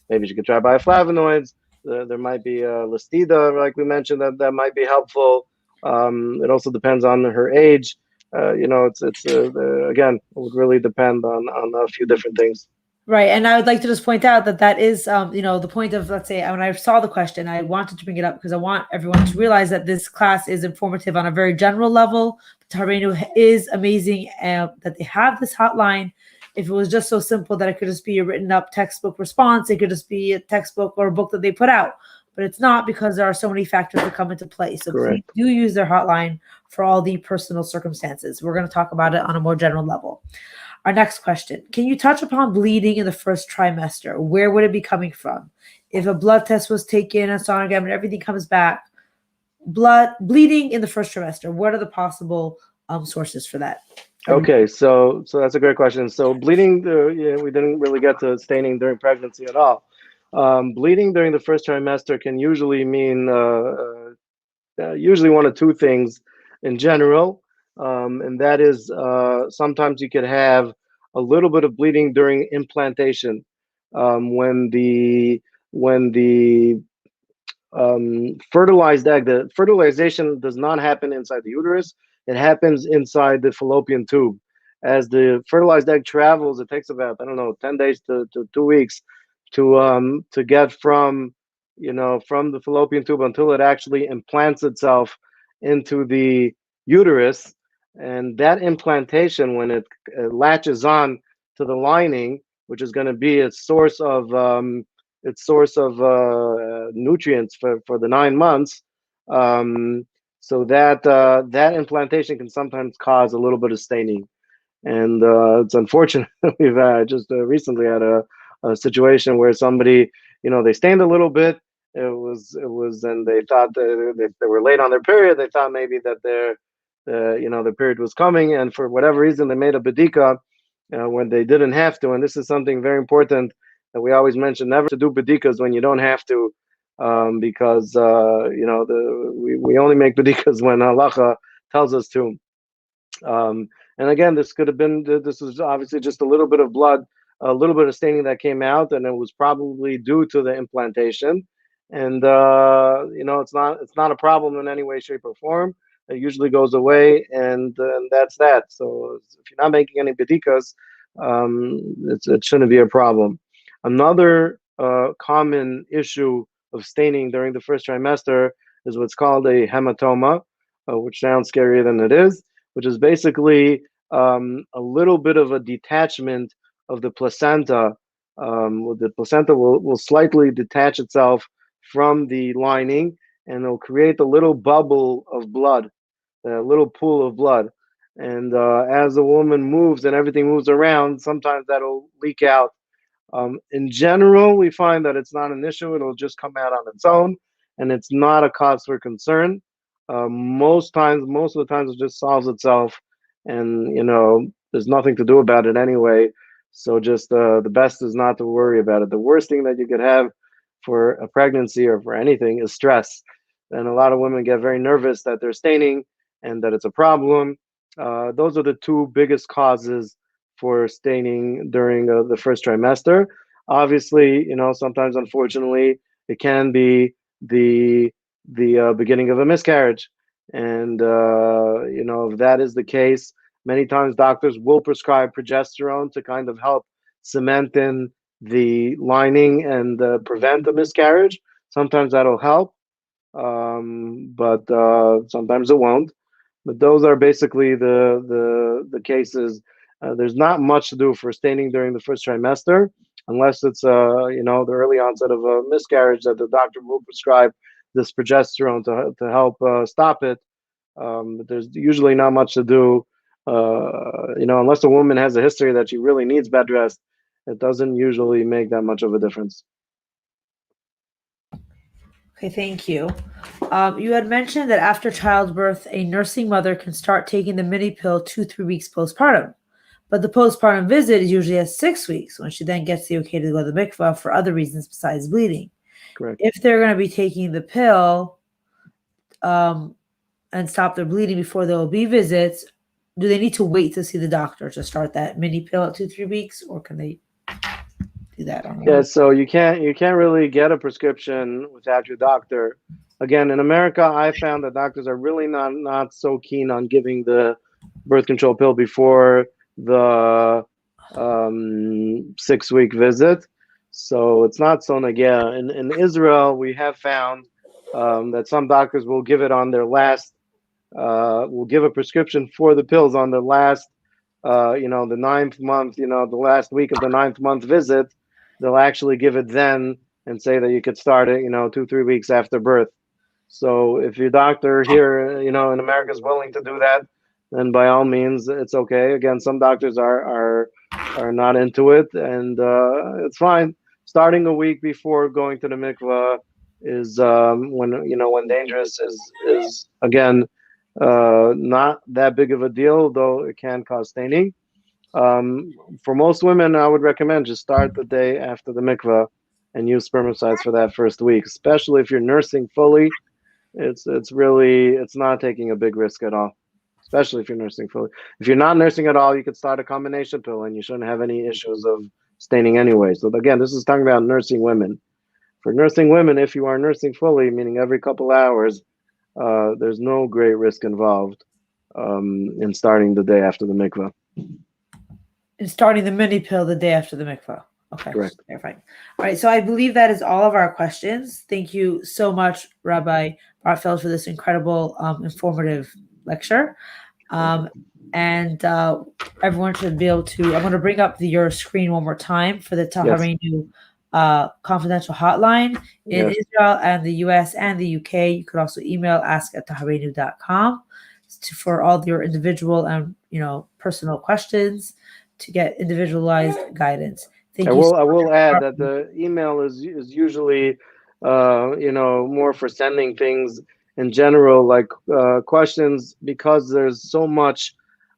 maybe you could try bioflavonoids. There might be listida, like we mentioned, that might be helpful. It also depends on her age. Again, it would really depend on a few different things. Right. And I would like to just point out that is, the point of, let's say, when I saw the question, I wanted to bring it up because I want everyone to realize that this class is informative on a very general level. Tahareinu is amazing, that they have this hotline. If it was just so simple that it could just be a written up textbook response, it could just be a textbook or a book that they put out. But it's not, because there are so many factors that come into play. So Correct. Please do use their hotline for all the personal circumstances. We're going to talk about it on a more general level. Our next question. Can you touch upon bleeding in the first trimester? Where would it be coming from? If a blood test was taken, a sonogram, and everything comes back, bleeding in the first trimester, what are the possible sources for that? Okay, so that's a great question. So bleeding, we didn't really get to staining during pregnancy at all. Bleeding during the first trimester can usually mean usually one of two things in general, and that is sometimes you could have a little bit of bleeding during implantation, when the fertilized egg, the fertilization does not happen inside the uterus, it happens inside the fallopian tube. As the fertilized egg travels, it takes about, I don't know, 10 days to 2 weeks to get from the fallopian tube until it actually implants itself into the uterus. And that implantation, when it latches on to the lining, which is going to be its source of nutrients for the 9 months. So that implantation can sometimes cause a little bit of staining, and it's unfortunate. We've just recently had a situation where somebody, they stained a little bit. And they thought they were late on their period. They thought maybe that their period was coming, and for whatever reason they made a bedika when they didn't have to. And this is something very important that we always mention: never to do bedikas when you don't have to, because we only make bedikas when halacha tells us to. And again, this was obviously just a little bit of blood, a little bit of staining that came out, and it was probably due to the implantation. And it's not a problem in any way, shape, or form. It usually goes away, and that's that. So if you're not making any bedikas, it shouldn't be a problem. Another common issue of staining during the first trimester is what's called a hematoma, which sounds scarier than it is, which is basically a little bit of a detachment of the placenta. The placenta will slightly detach itself from the lining, and it'll create a little bubble of blood, a little pool of blood. And as the woman moves and everything moves around, sometimes that'll leak out. In general, we find that it's not an issue. It'll just come out on its own. and it's not a cause for concern. Most of the times, it just solves itself, and there's nothing to do about it anyway. So just the best is not to worry about it. The worst thing that you could have for a pregnancy or for anything is stress, and a lot of women get very nervous that they're staining and that it's a problem. Those are the two biggest causes for staining during the first trimester. Obviously, sometimes, unfortunately, it can be the beginning of a miscarriage, and if that is the case, many times doctors will prescribe progesterone to kind of help cement in the lining and prevent the miscarriage. Sometimes that'll help, but sometimes it won't. But those are basically the cases. There's not much to do for staining during the first trimester, unless it's the early onset of a miscarriage that the doctor will prescribe this progesterone to help stop it. But there's usually not much to do, unless a woman has a history that she really needs bed rest. It doesn't usually make that much of a difference. Okay, thank you. You had mentioned that after childbirth, a nursing mother can start taking the mini pill 2-3 weeks postpartum. But the postpartum visit is usually at 6 weeks, when she then gets the okay to go to the mikvah for other reasons besides bleeding. Correct. If they're going to be taking the pill and stop their bleeding before there will be visits, do they need to wait to see the doctor to start that mini pill at 2-3 weeks, or can they do that on their own? So you can't really get a prescription without your doctor. Again, in America, I found that doctors are really not so keen on giving the birth control pill before the 6-week visit. So it's not so nagia. In Israel, we have found that some doctors will give it on their last, will give a prescription for the pills on the last, the 9th month, the last week of the 9th month visit. They'll actually give it then and say that you could start it, 2-3 weeks after birth. So if your doctor here, in America is willing to do that, then by all means, it's okay. Again, some doctors are not into it, and it's fine. Starting a week before going to the mikvah is when dangerous is again not that big of a deal, though it can cause staining. For most women, I would recommend just start the day after the mikvah and use spermicides for that first week, especially if you're nursing fully. It's not taking a big risk at all, especially if you're nursing fully. If you're not nursing at all, you could start a combination pill and you shouldn't have any issues of staining anyway. So again, this is talking about nursing women. For nursing women, if you are nursing fully, meaning every couple hours, there's no great risk involved in starting the day after the mikvah. And starting the mini pill the day after the mikvah. Okay, correct. Fine. All right, so I believe that is all of our questions. Thank you so much, Rabbi Bartfeld, for this incredible, informative lecture. And everyone should be able to. I'm going to bring up your screen one more time for the Tahareinu confidential hotline in Israel and the US and the UK. You could also email ask@tahareinu.com for all your individual and personal questions to get individualized guidance. I will add that the email is usually more for sending things in general, like questions, because there's so much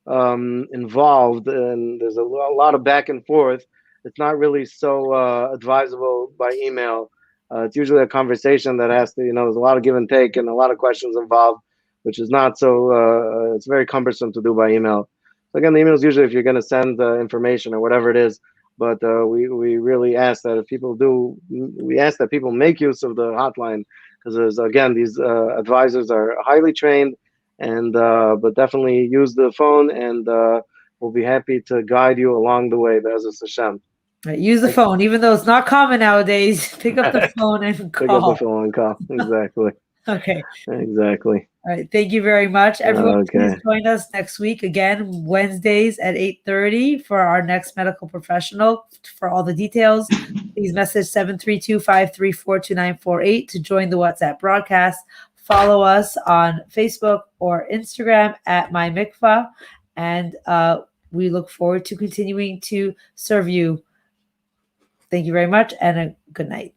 involved and there's a lot of back and forth. It's not really so advisable by email. It's usually a conversation that has to, there's a lot of give and take and a lot of questions involved, which is not so, it's very cumbersome to do by email. So again, the email is usually if you're going to send information or whatever it is. But we really ask that if people people make use of the hotline, because again, these advisors are highly trained, and but definitely use the phone, and we'll be happy to guide you along the way. Be'ezus Hashem. Right, use the phone, even though it's not common nowadays. Pick up the phone and call. Pick up the phone and call. Exactly. Okay. Exactly. All right. Thank you very much. Everyone, please join us next week again, Wednesdays at 8:30 for our next medical professional. For all the details, please message 732-534-2948 to join the WhatsApp broadcast. Follow us on Facebook or Instagram at MyMikvah, and we look forward to continuing to serve you. Thank you very much, and a good night.